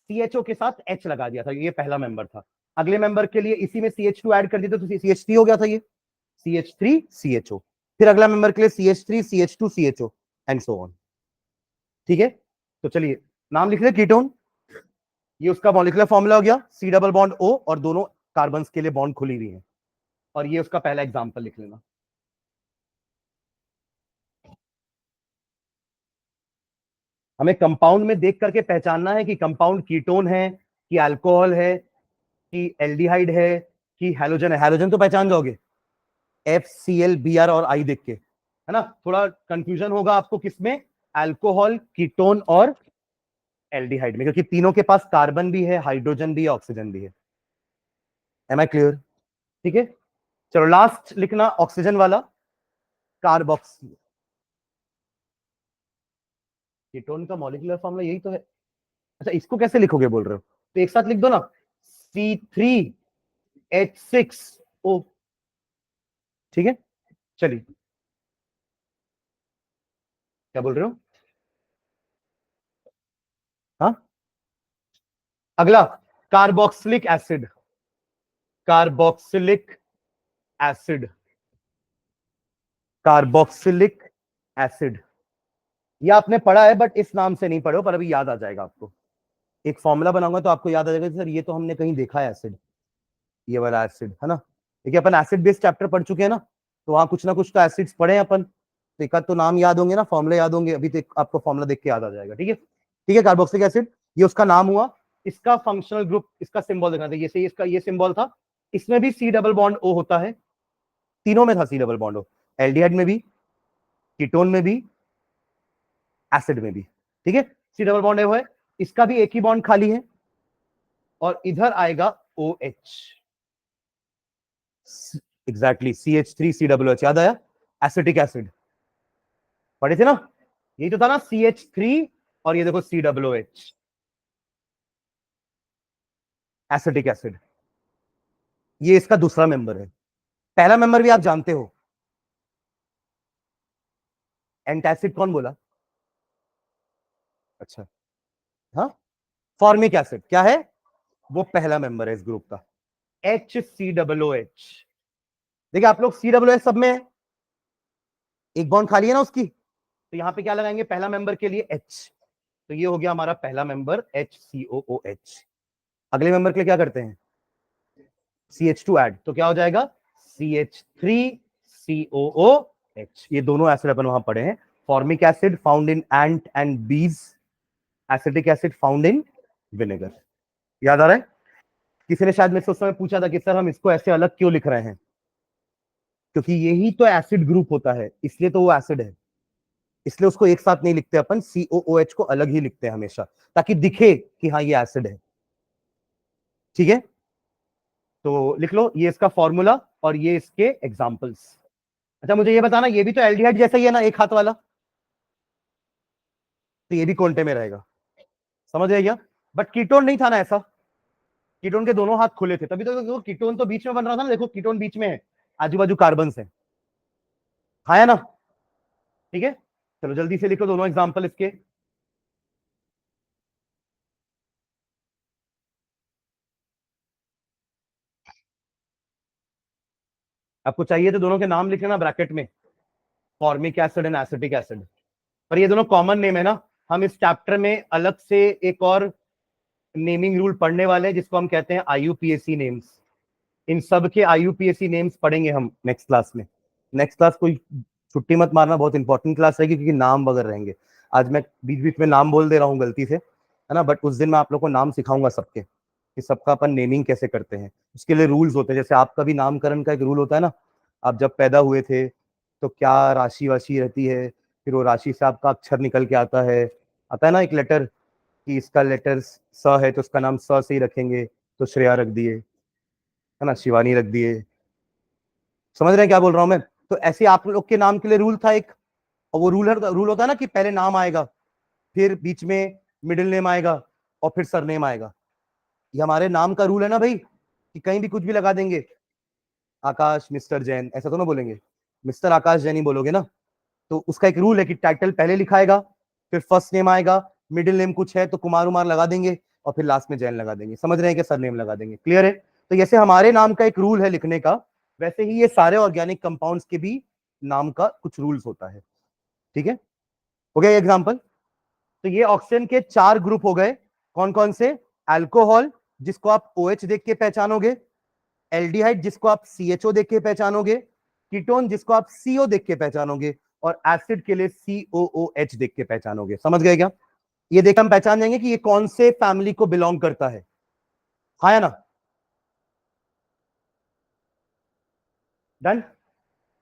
CHO के साथ H लगा दिया था, ये पहला मेंबर था। अगले मेंबर के लिए इसी में CH2 ऐड कर दिया तो CH3 हो गया था, ये CH3 CHO, फिर अगला मेंबर के लिए CH3 CH2 CHO and so on. ठीक है, तो चलिए नाम लिख ले कीटोन, ये उसका मॉलिक्यूलर फॉर्मूला हो गया, C डबल बॉन्ड O, और दोनों कार्बन के लिए बॉन्ड खुली हुई है। और ये उसका पहला एग्जांपल लिख लेना। हमें कंपाउंड में देख करके पहचानना है कि कंपाउंड कीटोन है, कि अल्कोहल है, कि एल्डिहाइड है, कि हैलोजन है। हैलोजन तो पहचान जाओगे, FCl, Br और I देख के, है ना। थोड़ा कंफ्यूजन होगा आपको किसमें, अल्कोहल, कीटोन और एल्डिहाइड में, क्योंकि तीनों के पास कार्बन भी है, हाइड्रोजन भी है, ऑक्सीजन भी है। Am I clear? ठीक है, चलो लास्ट लिखना ऑक्सीजन वाला, कार्बोक्स। कीटोन का मॉलिक्यूलर फॉर्मूला यही तो है। अच्छा, इसको कैसे लिखोगे बोल रहे हो, तो एक साथ लिख दो ना, C3H6O। ठीक है, चलिए, क्या बोल रहे हो? हाँ, अगला carboxylic acid, carboxylic acid, carboxylic acid. ये आपने पढ़ा है बट इस नाम से नहीं पढ़ो, पर अभी याद आ जाएगा आपको। एक फॉर्मूला बनाऊंगा तो आपको याद आ जाएगा सर ये तो हमने कहीं देखा है एसिड, ये वाला एसिड, है ना। देखिए अपन एसिड बेस्ड चैप्टर पढ़ चुके हैं ना, तो वहां कुछ ना कुछ तो एसिड्स पढ़े हैं अपन, तो एक आध तो नाम याद होंगे ना, फॉर्मूले याद होंगे, अभी तो आपको फॉर्मूला देख के याद आ जाएगा। ठीक है, ठीक है, कार्बोक्सिलिक एसिड ये उसका नाम हुआ। इसका फंक्शनल ग्रुप, इसका सिंबल देखना था, ये इसका ये सिंबल था। इसमें भी C डबल बॉन्ड O होता है, तीनों में था C double bond O, aldehyde में भी, कीटोन में भी, एसिड में भी। ठीक है, C डबल बॉन्ड O है, इसका भी एक ही बॉन्ड खाली है, और इधर आएगा OH। एग्जैक्टली, CH3COOH, याद आया, एसिटिक एसिड पढ़े थे ना, यही तो था ना, CH3, और ये देखो COOH, एसिटिक एसिड। ये इसका दूसरा मेंबर है। पहला मेंबर भी आप जानते हो, एंटासिड कौन बोला? अच्छा, हाँ, फॉर्मिक एसिड क्या है, वो पहला मेंबर है इस ग्रुप का, HCOOH। देखिए आप लोग COOH सब में है, एक बॉन्ड खाली है ना उसकी, तो यहां पे क्या लगाएंगे पहला मेंबर के लिए H, तो ये हो गया हमारा पहला मेंबर HCOOH। अगले मेंबर के लिए क्या करते हैं, CH2 ऐड, तो क्या हो जाएगा CH3COOH। ये दोनों एसिड अपन वहां पढ़े हैं। Formic acid found in ant and bees, acetic acid found in vinegar. याद आ रहा है? किसी ने शायद मुझसे उस समय पूछा था कि सर हम इसको ऐसे अलग क्यों लिख रहे हैं, क्योंकि यही तो एसिड ग्रुप होता है, इसलिए तो वो एसिड है, इसलिए उसको एक साथ नहीं लिखते अपन, COOH को अलग ही लिखते हैं हमेशा, ताकि दिखे कि हाँ ये एसिड है। ठीक है, तो लिख लो ये इसका फॉर्मूला और ये इसके एग्जांपल्स। अच्छा मुझे ये बताना, ये भी तो एल्डिहाइड जैसा ही है ना, एक हाथ वाला, तो ये भी कोंटे में रहेगा, समझ रहे क्या? बट कीटोन नहीं था ना ऐसा, कीटोन के दोनों हाथ खुले थे, तभी तो देखो कीटोन तो बीच में बन रहा था ना, देखो कीटोन बीच में है, आजू बाजू कार्बन है, हाँ है ना। ठीक है, चलो जल्दी से लिखो दोनों एग्जांपल इसके। आपको चाहिए तो दोनों के नाम लिख लेना ब्रैकेट में, formic acid and acetic acid, पर ये दोनों कॉमन नेम है ना। हम इस चैप्टर में अलग से एक और नेमिंग रूल पढ़ने वाले हैं जिसको हम कहते हैं IUPAC नेम्स। इन सब के IUPAC नेम्स पढ़ेंगे हम नेक्स्ट क्लास में। नेक्स्ट क्लास कोई छुट्टी मत मारना, बहुत इंपॉर्टेंट क्लास रहेगी, क्योंकि नाम वगैरह रहेंगे। आज मैं बीच बीच में नाम बोल दे रहा हूँ गलती से, है ना, बट उस दिन मैं आप लोग को नाम सिखाऊंगा सबके, कि सबका अपन नेमिंग कैसे करते हैं। उसके लिए रूल्स होते हैं, जैसे आपका भी नामकरण का एक रूल होता है ना, आप जब पैदा हुए थे तो क्या राशि वाशी रहती है, फिर वो राशि से आपका अक्षर निकल के आता है ना एक लेटर, कि इसका लेटर स है तो उसका नाम स से ही रखेंगे, तो श्रेया रख दिए, है ना, शिवानी रख दिए। समझ रहे हैं क्या बोल रहा हूं मैं? तो ऐसे आप लोग के नाम के लिए रूल था एक, और वो रूल होता है ना कि पहले नाम आएगा, फिर बीच में मिडिल नेम आएगा, और फिर सरनेम आएगा। ये हमारे नाम का रूल है ना भाई, कि कहीं भी कुछ भी लगा देंगे, आकाश मिस्टर जैन ऐसा तो ना बोलेंगे, मिस्टर आकाश जैन ही बोलोगे ना। तो उसका एक रूल है कि टाइटल पहले लिखाएगा, फिर फर्स्ट नेम आएगा, मिडिल नेम कुछ है तो कुमार उमार लगा देंगे, और फिर लास्ट में जैन लगा देंगे। समझ रहे हैं कि सरनेम लगा देंगे? क्लियर है? तो जैसे हमारे नाम का एक रूल है लिखने का, वैसे ही ये सारे ऑर्गेनिक कंपाउंड्स के भी नाम का कुछ रूल्स होता है। ठीक है, हो गया एग्जांपल। तो ये ऑक्सीजन के 4 ग्रुप हो गए, कौन कौन से? अल्कोहल, जिसको आप OH देख के पहचानोगे, एल्डिहाइड जिसको आप CHO देख के पहचानोगे, कीटोन जिसको आप CO देख के पहचानोगे, और एसिड के लिए COOH देख के पहचानोगे। समझ गए क्या? ये देख हम पहचान जाएंगे कि ये कौन से फैमिली को बिलोंग करता है, हाँ या ना? डन।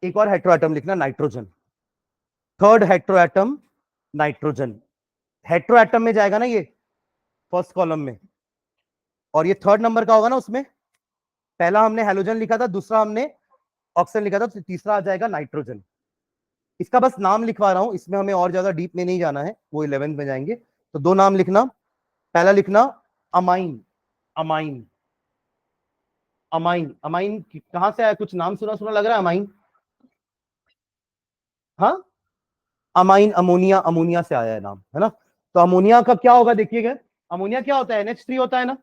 एक और हेट्रोएटम लिखना, nitrogen. Third heteroatom nitrogen. Heteroatom में जाएगा ना ये, फर्स्ट कॉलम में, और ये थर्ड नंबर का होगा ना उसमें। पहला हमने हेलोजन लिखा था, दूसरा हमने ऑक्सीजन लिखा था, तो तीसरा आ जाएगा नाइट्रोजन। इसका बस नाम लिखवा रहा हूं, इसमें हमें और ज्यादा डीप में नहीं जाना है, वो 11th में जाएंगे। तो दो नाम लिखना, पहला लिखना अमाइन। अमाइन, अमाइन, अमाइन कहां से आया? कुछ नाम सुना सुना लग रहा है अमाइन। हाँ, अमाइन अमोनिया, अमोनिया से आया है नाम, है ना? तो अमोनिया का क्या होगा देखिएगा, अमोनिया क्या होता है? NH3 होता है ना।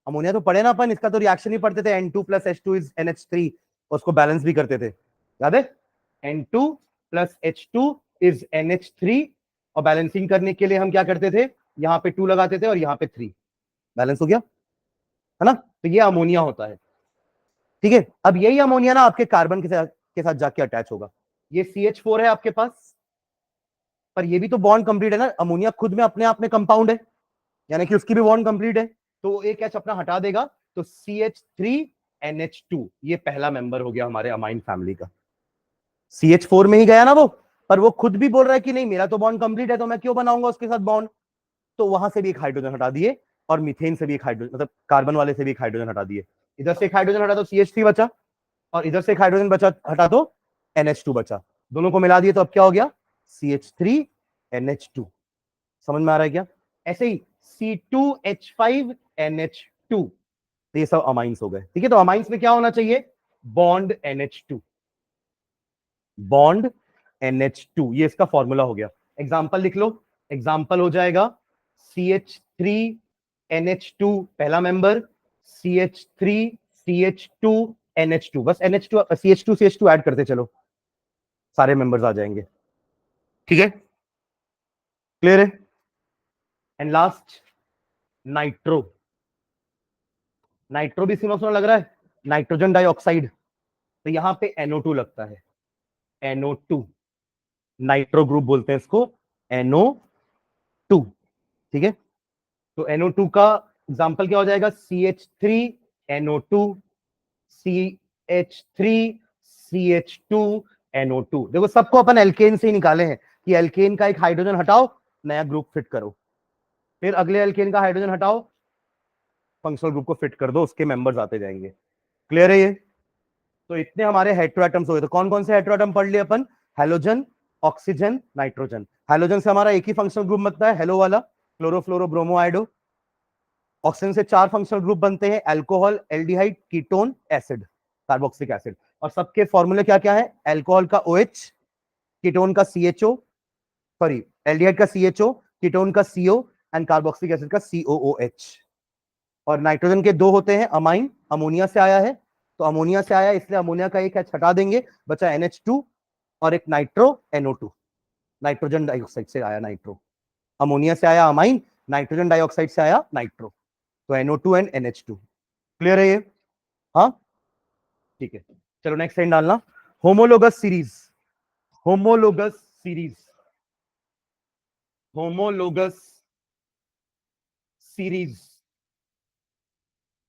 अमोनिया तो पढ़े ना अपन, इसका तो रिएक्शन ही पढ़ते थे, N2 plus H2 is NH3, उसको बैलेंस भी करते थे, याद है? N2 plus H2 is NH3, और बैलेंसिंग करने के लिए हम क्या करते थे? यहाँ पे 2 लगाते थे और यहाँ पे 3, बैलेंस हो गया, है ना? तो ये अमोनिया होता है, ठीक है। अब यही अमोनिया ना आपके कार्बन के साथ जाके अटैच होगा। ये CH4 है आपके पास, पर ये भी तो बॉन्ड कंप्लीट है ना, अमोनिया खुद में अपने आप में कंपाउंड है, यानी कि उसकी भी बॉन्ड कंप्लीट है, तो एक एच अपना हटा देगा, तो CH3NH2, ये पहला मेंबर हो गया हमारे अमाइन फैमिली का। CH4 में ही गया ना वो, पर वो खुद भी बोल रहा है कि नहीं मेरा तो बॉन्ड कंप्लीट है, तो मैं क्यों बनाऊंगा उसके साथ बॉन्ड। तो वहां से भी एक हाइड्रोजन हटा दिए, और मीथेन से भी एक हाइड्रोजन, मतलब कार्बन वाले से भी एक हाइड्रोजन हटा दिए। इधर से एक हाइड्रोजन हटा तो CH3 बचा, और इधर से एक हाइड्रोजन बचा, हटा तो NH2 बचा। दोनों को मिला दिए तो अब क्या हो गया? CH3NH2। समझ में आ रहा है क्या? ऐसे ही C2H5NH2, तो ये सब अमाइंस हो गए, ठीक है। तो अमाइंस में क्या होना चाहिए? बॉन्ड NH2, बॉन्ड NH2, ये इसका फॉर्मूला हो गया। एग्जांपल लिख लो, एग्जांपल हो जाएगा CH3NH2 पहला मेंबर, CH3CH2NH2, बस NH2 CH2 ऐड करते चलो, सारे मेंबर्स आ जाएंगे, ठीक है, क्लियर है? And last nitro. नाइट्रो भी सुना सुना लग रहा है, नाइट्रोजन डाइऑक्साइड, तो यहां पे NO2 लगता है, NO2, नाइट्रो ग्रुप बोलते हैं इसको, NO2, ठीक है। तो NO2 का एग्जांपल क्या हो जाएगा? CH3NO2, CH3CH2NO2। देखो सबको अपन एल्केन से ही निकाले हैं, कि एल्केन का एक हाइड्रोजन हटाओ, नया ग्रुप फिट करो, फिर अगले एल्केन का हाइड्रोजन हटाओ, फंक्शनल ग्रुप को फिट कर दो, उसके मेंबर्स आते जाएंगे, क्लियर है ये? तो इतने हमारे हेट्रोएटम्स हो गए। तो कौन कौन से हेट्रोएटम पढ़ लिए अपन? Halogen, oxygen, nitrogen. हेलोजन से हमारा एक ही फंक्शनल ग्रुप बनता है, हेलो वाला, क्लोरोफ्लोरो ब्रोमो आयोडो। ऑक्सीजन से 4 फंक्शनल ग्रुप बनते हैं, alcohol, aldehyde, ketone, acid, carboxylic acid. और सबके फॉर्मूले क्या क्या है? अल्कोहल का OH, कीटोन का CHO, सॉरी एल्डिहाइड का CHO, कीटोन का CO, एंड कार्बोक्सिलिक एसिड का COOH। और नाइट्रोजन के 2 होते हैं, अमाइन, अमोनिया से आया है, तो अमोनिया से आया इसलिए अमोनिया का एक H हटा देंगे, बचा NH2, और एक नाइट्रो, NO2, नाइट्रोजन डाइऑक्साइड से आया नाइट्रो। अमोनिया से आया अमाइन, नाइट्रोजन डाइऑक्साइड से आया नाइट्रो, तो NO2 एंड NH2, क्लियर है ये? हाँ, ठीक है। चलो नेक्स्ट लाइन डालना, homologous series. Homologous series, homologous series,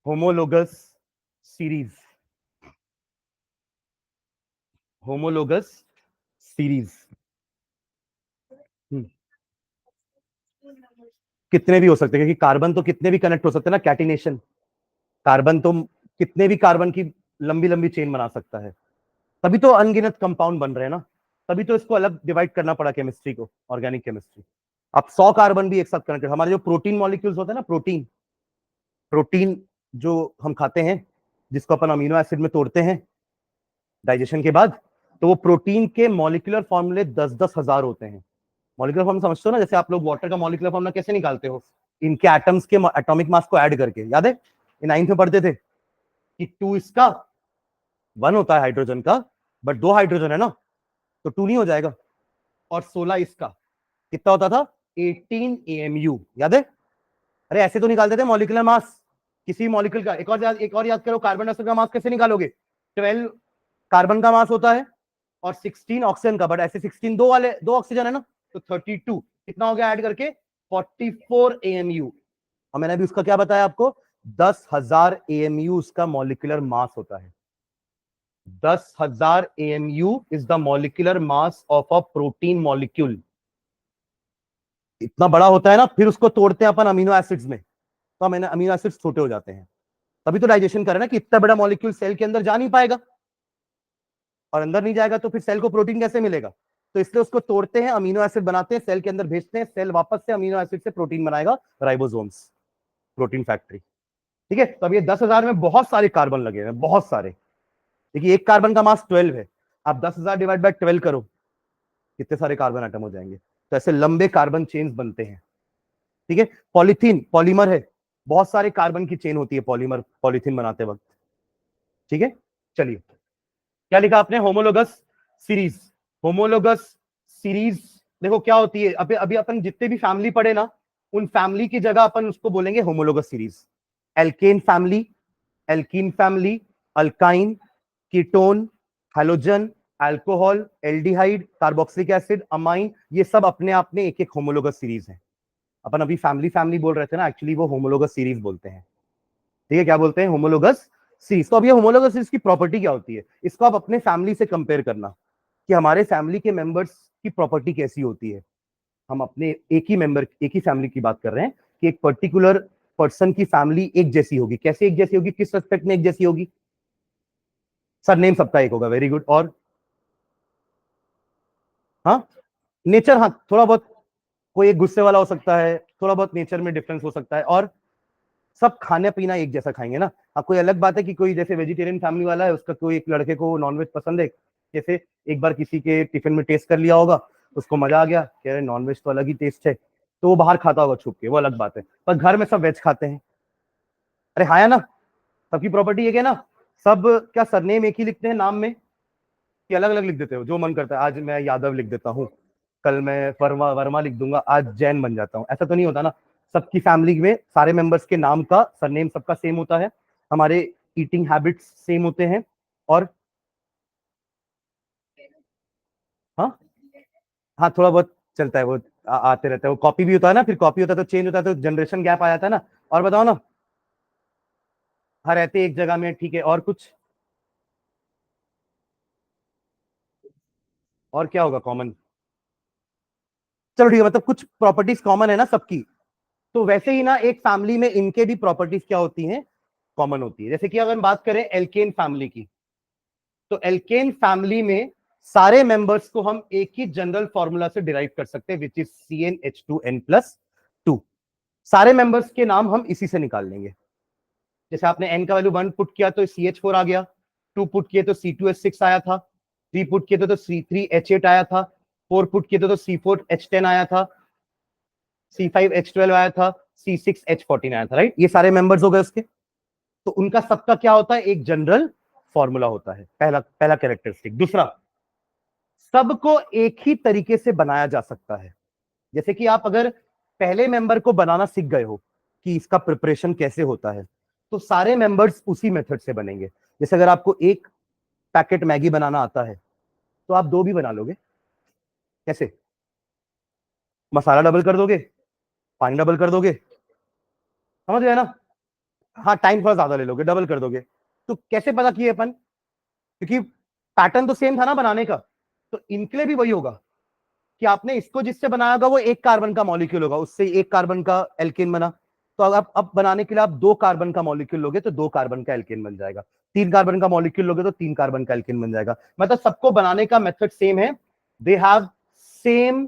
homologous series, homologous series. कितने भी हो सकते हैं, क्योंकि कार्बन तो कितने भी कनेक्ट हो सकते हैं ना, कैटिनेशन, कार्बन तो कितने भी कार्बन की लंबी लंबी चेन बना सकता है, तभी तो अनगिनत कंपाउंड बन रहे हैं ना, तभी तो इसको अलग डिवाइड करना पड़ा केमिस्ट्री को, ऑर्गेनिक केमिस्ट्री। अब 100 कार्बन भी एक साथ कनेक्टेड, हमारे जो प्रोटीन मॉलिक्यूल्स होते हैं ना, प्रोटीन, प्रोटीन जो हम खाते हैं, जिसको अपन अमीनो एसिड में तोड़ते हैं डाइजेशन के बाद, तो वो प्रोटीन के मॉलिक्यूलर फॉर्मूले 10-10 हजार होते हैं। मॉलिक्यूलर फॉर्म समझते हो ना, जैसे आप लोग वाटर का मॉलिक्यूलर फॉर्मूला कैसे निकालते हो? इनके एटम्स के एटॉमिक मास को ऐड करके, याद है? ये 9th में पढ़ते थे कि 2 इसका 1 होता है हाइड्रोजन का, बट 2 हाइड्रोजन है ना, तो 2 नहीं हो जाएगा, और 16 इसका कितना होता था? 18 AMU, याद है? अरे ऐसे तो निकालते थे मॉलिक्यूलर मास, किसी मॉलिक्यूल का एक और याद करो, कार्बन डाइऑक्साइड का मास कैसे निकालोगे? 12 कार्बन का मास होता है और 16 ऑक्सीजन का, बट ऐसे 16 दो ऑक्सीजन है ना, तो 32 कितना हो गया ऐड करके? 44 AMU। और मैंने अभी उसका क्या बताया आपको? 10,000 AMU उसका मॉलिक्यूलर मास होता है। 10,000 AMU is the molecular mass of a protein molecule. इतना बड़ा होता है ना, फिर उसको तोड़ते हैं अपन अमीनो एसिड्स में, तो हम अमीनो एसिड्स छोटे हो जाते हैं। तभी तो डाइजेशन कर रहे हैं ना, कि इतना बड़ा मॉलिक्यूल सेल के अंदर जा नहीं पाएगा, और अंदर नहीं जाएगा तो फिर सेल को प्रोटीन कैसे मिलेगा? तो इसलिए उसको तोड़ते हैं, अमीनो एसिड बनाते हैं, सेल के अंदर भेजते हैं, सेल वापस से अमीनो एसिड से प्रोटीन बनाएगा, राइबोसोम्स, प्रोटीन फैक्ट्री। ठीक है, तो अब ये 10,000 में बहुत सारे कार्बन लगे हैं, बहुत सारे। देखिए एक कार्बन का मास 12 है, आप 10,000 डिवाइड बाय 12 करो, कितने सारे कार्बन आइटम हो जाएंगे। तो ऐसे लंबे कार्बन चेन्स बनते हैं। ठीक है, पॉलीथीन पॉलीमर है, बहुत सारे कार्बन की चेन होती है पॉलीमर, पॉलीथीन बनाते वक्त। ठीक है, चलिए क्या लिखा आपने? Homologous series. होमोलोगस सीरीज देखो क्या होती है, अभी अभी अपन जितने भी फैमिली पढ़े ना, उन फैमिली की जगह अपन उसको बोलेंगे homologous series. Alkane family, alkene family, alkyne, ketone, halogen, alcohol, aldehyde, carboxylic acid, amine, ये सब अपने आप में एक एक होमोलोगस सीरीज है। अपन अभी फैमिली फैमिली बोल रहे थे ना, एक्चुअली वो होमोलोगस सीरीज बोलते हैं। ठीक है, क्या बोलते हैं? Homologous series. तो अब ये होमोलोगस सीरीज की प्रॉपर्टी क्या होती है, इसको आप अपने फैमिली से कंपेयर करना, कि हमारे फैमिली के मेंबर्स की प्रॉपर्टी कैसी होती है। हम अपने एक ही मेंबर, एक ही फैमिली की बात कर रहे हैं, कि एक पर्टिकुलर पर्सन की फैमिली एक जैसी होगी। कैसे एक जैसी होगी, किस रेस्पेक्ट में एक जैसी होगी? सर नेम सबका एक होगा, वेरी गुड। और हाँ, नेचर, हाँ थोड़ा बहुत, कोई एक गुस्से वाला हो सकता है, थोड़ा बहुत नेचर में डिफरेंस हो सकता है, और सब खाने पीना एक जैसा खाएंगे ना। हाँ, कोई अलग बात है कि कोई जैसे वेजिटेरियन फैमिली वाला है, उसका कोई एक लड़के को नॉनवेज पसंद है, जैसे एक बार किसी के टिफिन में टेस्ट कर लिया होगा, उसको मजा आ गया, कह रहे नॉनवेज तो अलग ही टेस्ट है, तो वो बाहर खाता होगा छुप के, वो अलग बात है। पर घर में सब वेज खाते हैं। अरे हाँ, है ना, सबकी प्रॉपर्टी एक है ना। सब क्या सरनेम एक ही लिखते हैं नाम में, कि अलग अलग लिख देते हो? जो मन करता है, आज मैं यादव लिख देता हूँ, कल मैं वर्मा वर्मा लिख दूंगा, आज जैन बन जाता हूँ, ऐसा तो नहीं होता ना। सबकी फैमिली में सारे मेंबर्स के नाम का सरनेम सबका सेम होता है, हमारे ईटिंग हैबिट्स सेम होते हैं, और हाँ हाँ थोड़ा बहुत चलता है वो, आते रहता है वो, कॉपी भी होता है ना, फिर कॉपी होता है तो चेंज होता है, तो जनरेशन गैप आ जाता है ना। और बताओ ना, हाँ रहते एक जगह में, ठीक है, और कुछ, और क्या होगा कॉमन? चलो ठीक है, मतलब कुछ प्रॉपर्टीज कॉमन है ना सबकी। तो वैसे ही ना एक फैमिली में इनके भी प्रॉपर्टीज क्या होती हैं, कॉमन होती है। जैसे कि अगर हम बात करें एल्केन फैमिली की, तो एल्केन फैमिली में सारे मेंबर्स को हम एक ही जनरल फॉर्मूला से डिराइव कर सकते हैं, विच इज CnH2n+2। सारे मेंबर्स के नाम हम इसी से निकाल लेंगे। जैसे आपने n का वैल्यू 1 पुट किया तो CH4 आ गया, 2 पुट किए तो C2H6 आया था, 3 पुट किए तो C3H8 आया था, 4 पुट किए तो C4H10 आया था, C5H12 आया था, C6H14 आया था, राइट? ये सारे मेंबर्स हो गए उसके। तो उनका सबका क्या होता है, एक जनरल फॉर्मूला होता है, पहला पहला कैरेक्टरिस्टिक। दूसरा, सबको एक ही तरीके से बनाया जा सकता है। जैसे कि आप अगर पहले मेंबर को बनाना सीख गए हो, कि इसका प्रिपरेशन कैसे होता है, तो सारे मेंबर्स उसी मेथड से बनेंगे। जैसे अगर आपको एक पैकेट मैगी बनाना आता है, तो आप 2 भी बना लोगे। कैसे? मसाला डबल कर दोगे, पानी डबल कर दोगे, समझ गए ना? हाँ, टाइम थोड़ा ज्यादा ले लोगे, डबल कर दोगे। तो कैसे पता किए अपन? क्योंकि पैटर्न तो सेम था ना बनाने का, तो इनके लिए भी वही होगा, कि आपने इसको जिससे बनाया होगा वो एक कार्बन का मॉलिक्यूल होगा, उससे एक कार्बन का एल्केन बना। तो अगर अब बनाने के लिए आप 2 कार्बन का मॉलिक्यूल लोगे तो 2 कार्बन का एल्केन बन जाएगा, 3 कार्बन का मॉलिक्यूल लोगे तो 3 कार्बन का एल्केन बन जाएगा। मतलब सबको बनाने का मेथड सेम है, they have same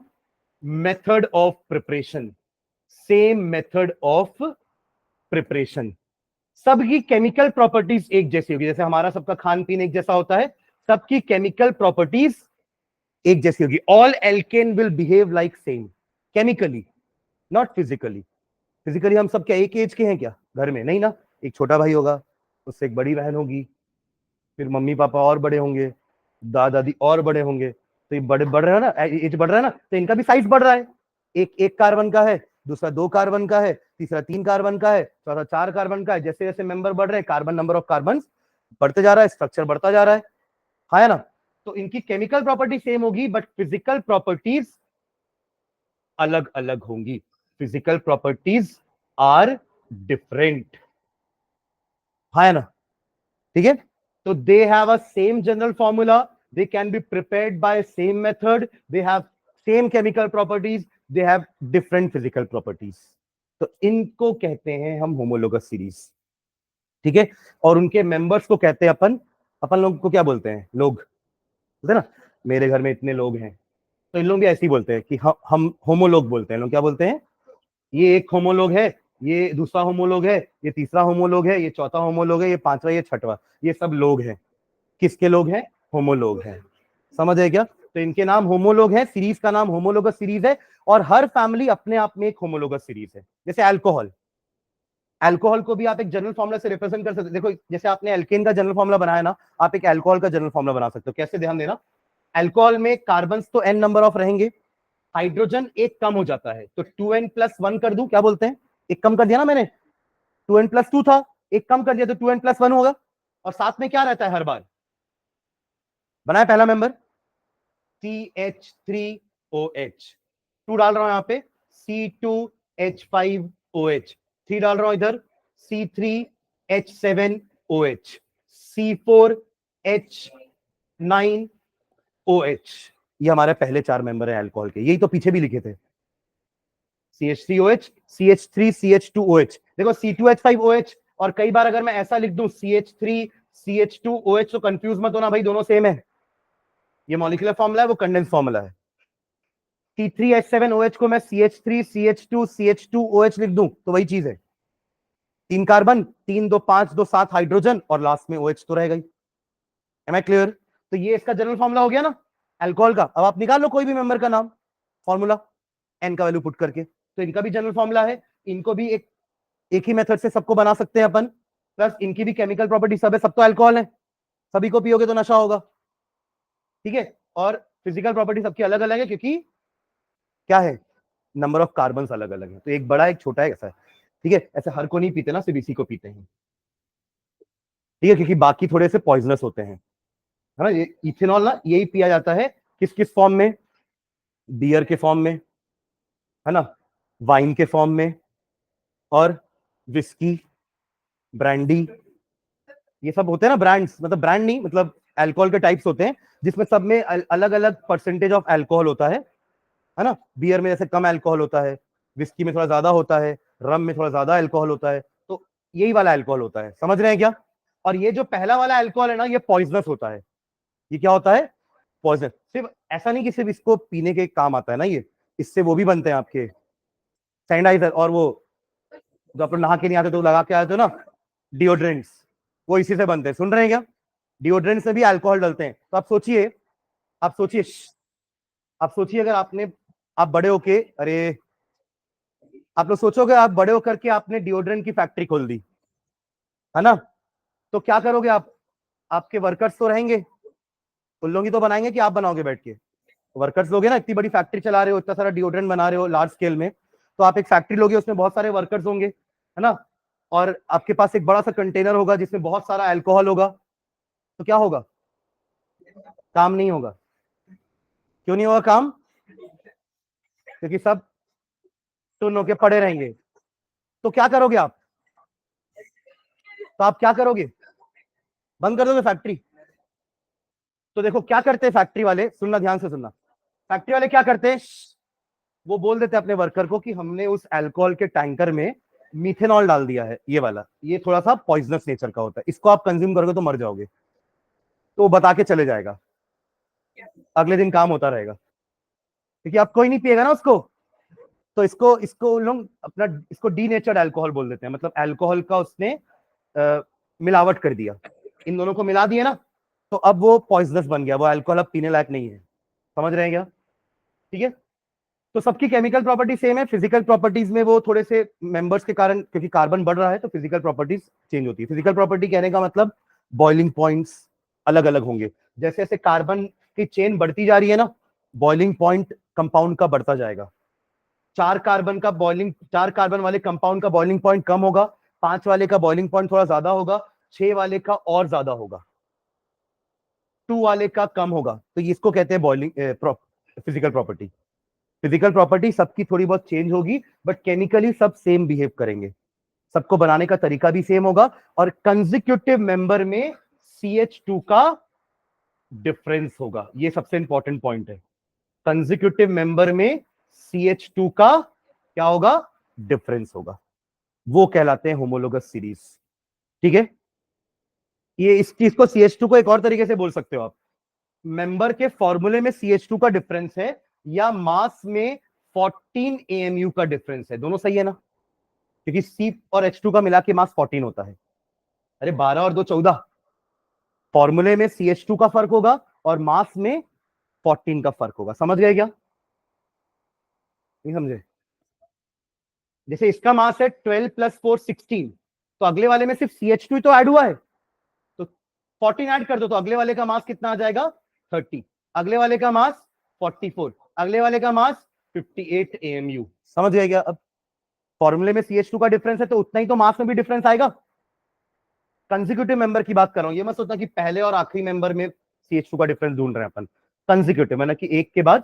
method of preparation, same method of preparation. सबकी केमिकल प्रॉपर्टीज एक जैसी होगी, जैसे हमारा सबका खान पीन एक जैसा होता है, सबकी केमिकल प्रॉपर्टीज एक जैसी होगी। All alkane will behave like same chemically, not physically. Physically हम सब क्या एक एज के हैं क्या घर में? नहीं ना, एक छोटा भाई होगा, उससे एक बड़ी बहन होगी, फिर मम्मी पापा और बड़े होंगे, दादा दादी और बड़े होंगे, तो ये बड़े बढ़ रहे हैं ना, एज बढ़ रहा है ना, तो इनका भी साइज बढ़ रहा है। एक एक कार्बन का है, दूसरा 2 कार्बन का है, तीसरा 3 कार्बन का है, चौथा 4 कार्बन का है। जैसे जैसे मेंबर बढ़ रहे हैं, कार्बन नंबर ऑफ कार्बन बढ़ते जा रहा है, स्ट्रक्चर बढ़ता जा रहा है ना। तो इनकी केमिकल प्रॉपर्टी सेम होगी, बट फिजिकल प्रॉपर्टीज अलग अलग होंगी। फिजिकल प्रॉपर्टीज आर डिफरेंट, है ना। ठीक है, तो they have a same general formula, they can be prepared by same method, they have same chemical properties, they have different physical properties. तो इनको कहते हैं हम होमोलोगस सीरीज। ठीक है, और उनके मेंबर्स को कहते हैं अपन अपन लोग को क्या बोलते हैं, लोग बोलते हैं ना, मेरे घर में इतने लोग हैं, तो इन लोग भी ऐसे ही बोलते हैं कि हम होमोलोग बोलते हैं। लोग क्या बोलते हैं, ये एक होमोलोग है, ये दूसरा होमोलोग है, ये तीसरा होमोलोग है, ये चौथा होमोलोग है, ये पांचवा, ये छठवा, ये सब लोग हैं। किसके लोग हैं, होमोलोग हैं। समझ है क्या। तो इनके नाम होमोलोग हैं, सीरीज का नाम होमोलोगस सीरीज है, और हर फैमिली अपने आप में एक होमोलोगस सीरीज है। जैसे अल्कोहल, अल्कोहल को भी आप एक जनरल फॉर्मूला से रिप्रेजेंट कर सकते हैं। देखो जैसे आपने एल्केन का जनरल फॉर्मूला बनाया ना, आप एक अल्कोहल का जनरल फॉर्मूला बना सकते हो। कैसे, ध्यान देना, अल्कोहल में कार्बन तो n नंबर ऑफ रहेंगे, हाइड्रोजन एक कम हो जाता है, तो 2n+1 कर दूं, क्या बोलते हैं, एक कम कर दिया ना मैंने, 2n+2 था, एक कम कर दिया तो 2n+1 होगा। और साथ में क्या रहता है हर बार, बनाया पहला मेंबर CH3OH, 2 डाल रहा हूं यहां पे, C2H5OH, 3 डाल रहा हूं इधर, C3H7OH, C4H9OH। ये हमारे पहले 4 मेंबर है अल्कोहल के, यही तो पीछे भी लिखे थे, CH3OH, CH3, CH2OH। देखो C2H5OH, और कई बार अगर मैं ऐसा लिख दूं CH3 CH2OH, तो कंफ्यूज मत होना भाई, दोनों सेम है। ये मॉलिक्यूलर फॉर्मूला है, वो कंडेंस फॉर्मूला है। C3H7OH को मैं CH3 CH2 CH2OH लिख दूं तो वही चीज है, 3 कार्बन, 3 2 5 2 7 हाइड्रोजन, और लास्ट में OH तो रहेगा ही। M I clear. तो ये इसका जनरल फॉर्मूला हो गया ना अल्कोहल का। अब आप निकाल लो कोई भी मेंबर का नाम, फॉर्मूला n का वैल्यू पुट करके, तो इनका भी जनरल फॉर्मूला है। इनको भी एक ही मेथड से सबको बना सकते हैं अपन, प्लस इनकी भी केमिकल प्रॉपर्टी सब है, सब तो अल्कोहल है, सभी को पियोगे तो नशा होगा। ठीक है, और फिजिकल प्रॉपर्टी सबकी अलग अलग है, क्योंकि क्या है, नंबर ऑफ कार्बन अलग अलग है, तो एक बड़ा एक छोटा है, ऐसा है। ठीक है, ऐसे हर को नहीं पीते ना, सिर्फ इसी को पीते हैं। ठीक है, क्योंकि बाकी थोड़े से पॉइजनस होते हैं, है ना। ये इथेनॉल ना यही पिया जाता है, किस किस फॉर्म में, बियर के फॉर्म में, है ना, वाइन के फॉर्म में, और विस्की, ब्रांडी, ये सब होते हैं ना ब्रांड्स, मतलब ब्रांड नहीं, मतलब अल्कोहल के टाइप्स होते हैं, जिसमें सब में अलग अलग परसेंटेज ऑफ अल्कोहल होता है ना। बियर में जैसे कम अल्कोहल होता है, विस्की में थोड़ा ज्यादा होता है, रम में थोड़ा ज्यादा अल्कोहल होता है, तो यही वाला अल्कोहल होता है, समझ रहे हैं क्या। और ये जो पहला वाला अल्कोहल है ना, ये पॉइजनस होता है। ये क्या होता है, पॉइजन। सिर्फ ऐसा नहीं कि सिर्फ इसको पीने के काम आता है ना, ये इससे वो भी बनते हैं आपके सैनिटाइजर, और वो जो आप लोग नहा के नहीं आते तो लगा के आते हो ना, डिओड्रेंट्स, वो इसी से बनते हैं। सुन रहे हैं क्या, डिओड्रेंट्स में भी अल्कोहल डलते हैं। तो आप सोचिए, आप सोचिए, आप सोचिए, अगर आप बड़े होके, अरे आप लोग सोचोगे, आप बड़े होकर के आपने डिओड्रेंट की फैक्ट्री खोल दी, है ना, तो क्या करोगे आप, आपके वर्कर्स तो रहेंगे, उन लोग ही तो बनाएंगे कि आप बनाओगे बैठ के, वर्कर्स लोगे ना। इतनी बड़ी फैक्ट्री चला रहे हो, इतना सारा डिओड्रेंट बना रहे हो लार्ज स्केल में, तो आप एक फैक्ट्री लोगे, उसमें बहुत सारे वर्कर्स होंगे, है ना, और आपके पास एक बड़ा सा कंटेनर होगा जिसमें बहुत सारा अल्कोहल होगा, तो क्या होगा, काम नहीं होगा। क्यों नहीं होगा काम, क्योंकि सब टुन होके पड़े रहेंगे। तो क्या करोगे आप, तो आप क्या करोगे, बंद कर दोगे फैक्ट्री। तो देखो क्या करते हैं फैक्ट्री वाले, सुनना ध्यान से सुनना, फैक्ट्री वाले क्या करते हैं, वो बोल देते हैं अपने वर्कर को कि हमने उस अल्कोहल के टैंकर में मिथेनॉल डाल दिया है, ये वाला, ये थोड़ा सा पॉइजनस नेचर का होता है, इसको आप कंज्यूम करोगे तो मर जाओगे। तो वो बता के चले जाएगा, अगले दिन काम होता रहेगा, क्योंकि आप कोई नहीं पिएगा ना उसको। तो इसको इसको लोग अपना इसको डीनेचर्ड अल्कोहल बोल देते हैं, मतलब अल्कोहल का उसने मिलावट कर दिया, इन दोनों को मिला दिया ना, तो अब वो पॉइजनस बन गया, वो अल्कोहल अब पीने लायक नहीं है। समझ रहे हैं क्या। ठीक है, तो सबकी केमिकल प्रॉपर्टी सेम है, फिजिकल प्रॉपर्टीज में वो थोड़े से मेंबर्स के कारण, क्योंकि कार्बन बढ़ रहा है तो फिजिकल प्रॉपर्टीज चेंज होती है। फिजिकल प्रॉपर्टी कहने का मतलब बॉइलिंग पॉइंट्स अलग अलग होंगे, जैसे जैसे कार्बन की चेन बढ़ती जा रही है ना, बॉइलिंग पॉइंट कंपाउंड का बढ़ता जाएगा। 4 कार्बन वाले कंपाउंड का बॉइलिंग पॉइंट कम होगा, 5 वाले का बॉइलिंग पॉइंट थोड़ा ज्यादा होगा, 6 वाले का और ज्यादा होगा, 2 वाले का कम होगा। तो इसको कहते हैं boiling physical property. Physical property सबकी थोड़ी बहुत चेंज होगी, बट केमिकली सब सेम बिहेव करेंगे, सबको बनाने का तरीका भी सेम होगा। और कंसेक्यूटिव मेंबर में CH2 का डिफरेंस होगा, ये सबसे इंपॉर्टेंट पॉइंट है। कंसेक्यूटिव मेंबर में CH2 का क्या होगा? डिफरेंस होगा, वो कहलाते हैं होमोलोगस सीरीज। ठीक है, ये इस चीज को CH2 को एक और तरीके से बोल सकते हो आप, मेंबर के फॉर्मूले में CH2 का डिफरेंस है या मास में 14 AMU का डिफरेंस है, दोनों सही है ना, क्योंकि C और H2 का मिला के मास 14 होता है। अरे 12 और 2 14, फॉर्मूले में CH2 का फर्क होगा और मास में 14 का फर्क होगा। समझ गए क्या? नहीं समझे? जैसे इसका मास है 12 + 4 16, तो अगले वाले में सिर्फ CH2 ही तो ऐड हुआ है, तो 14 ऐड कर दो तो अगले वाले का मास कितना आ जाएगा? 30, अगले वाले का मास 44, अगले वाले का मास 58 AMU। समझ गए क्या? अब फॉर्मूले में CH2 का डिफरेंस है तो उतना ही तो मास में भी डिफरेंस आएगा। कंसेक्यूटिव मेंबर की बात कर रहा हूं, ये मत सोचना कि पहले और आखिरी मेंबर में CH2 का डिफरेंस ढूंढ रहे हैं अपन। कंसेक्यूटिव मतलब कि एक के बाद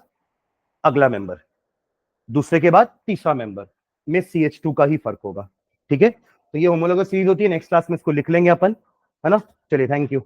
अगला मेंबर, दूसरे के बाद तीसरा मेंबर में CH2 का ही फर्क होगा। ठीक है, तो ये होमोलोगस सीरीज होती है, नेक्स्ट क्लास में इसको लिख लेंगे अपन, है ना। चलिए, थैंक यू।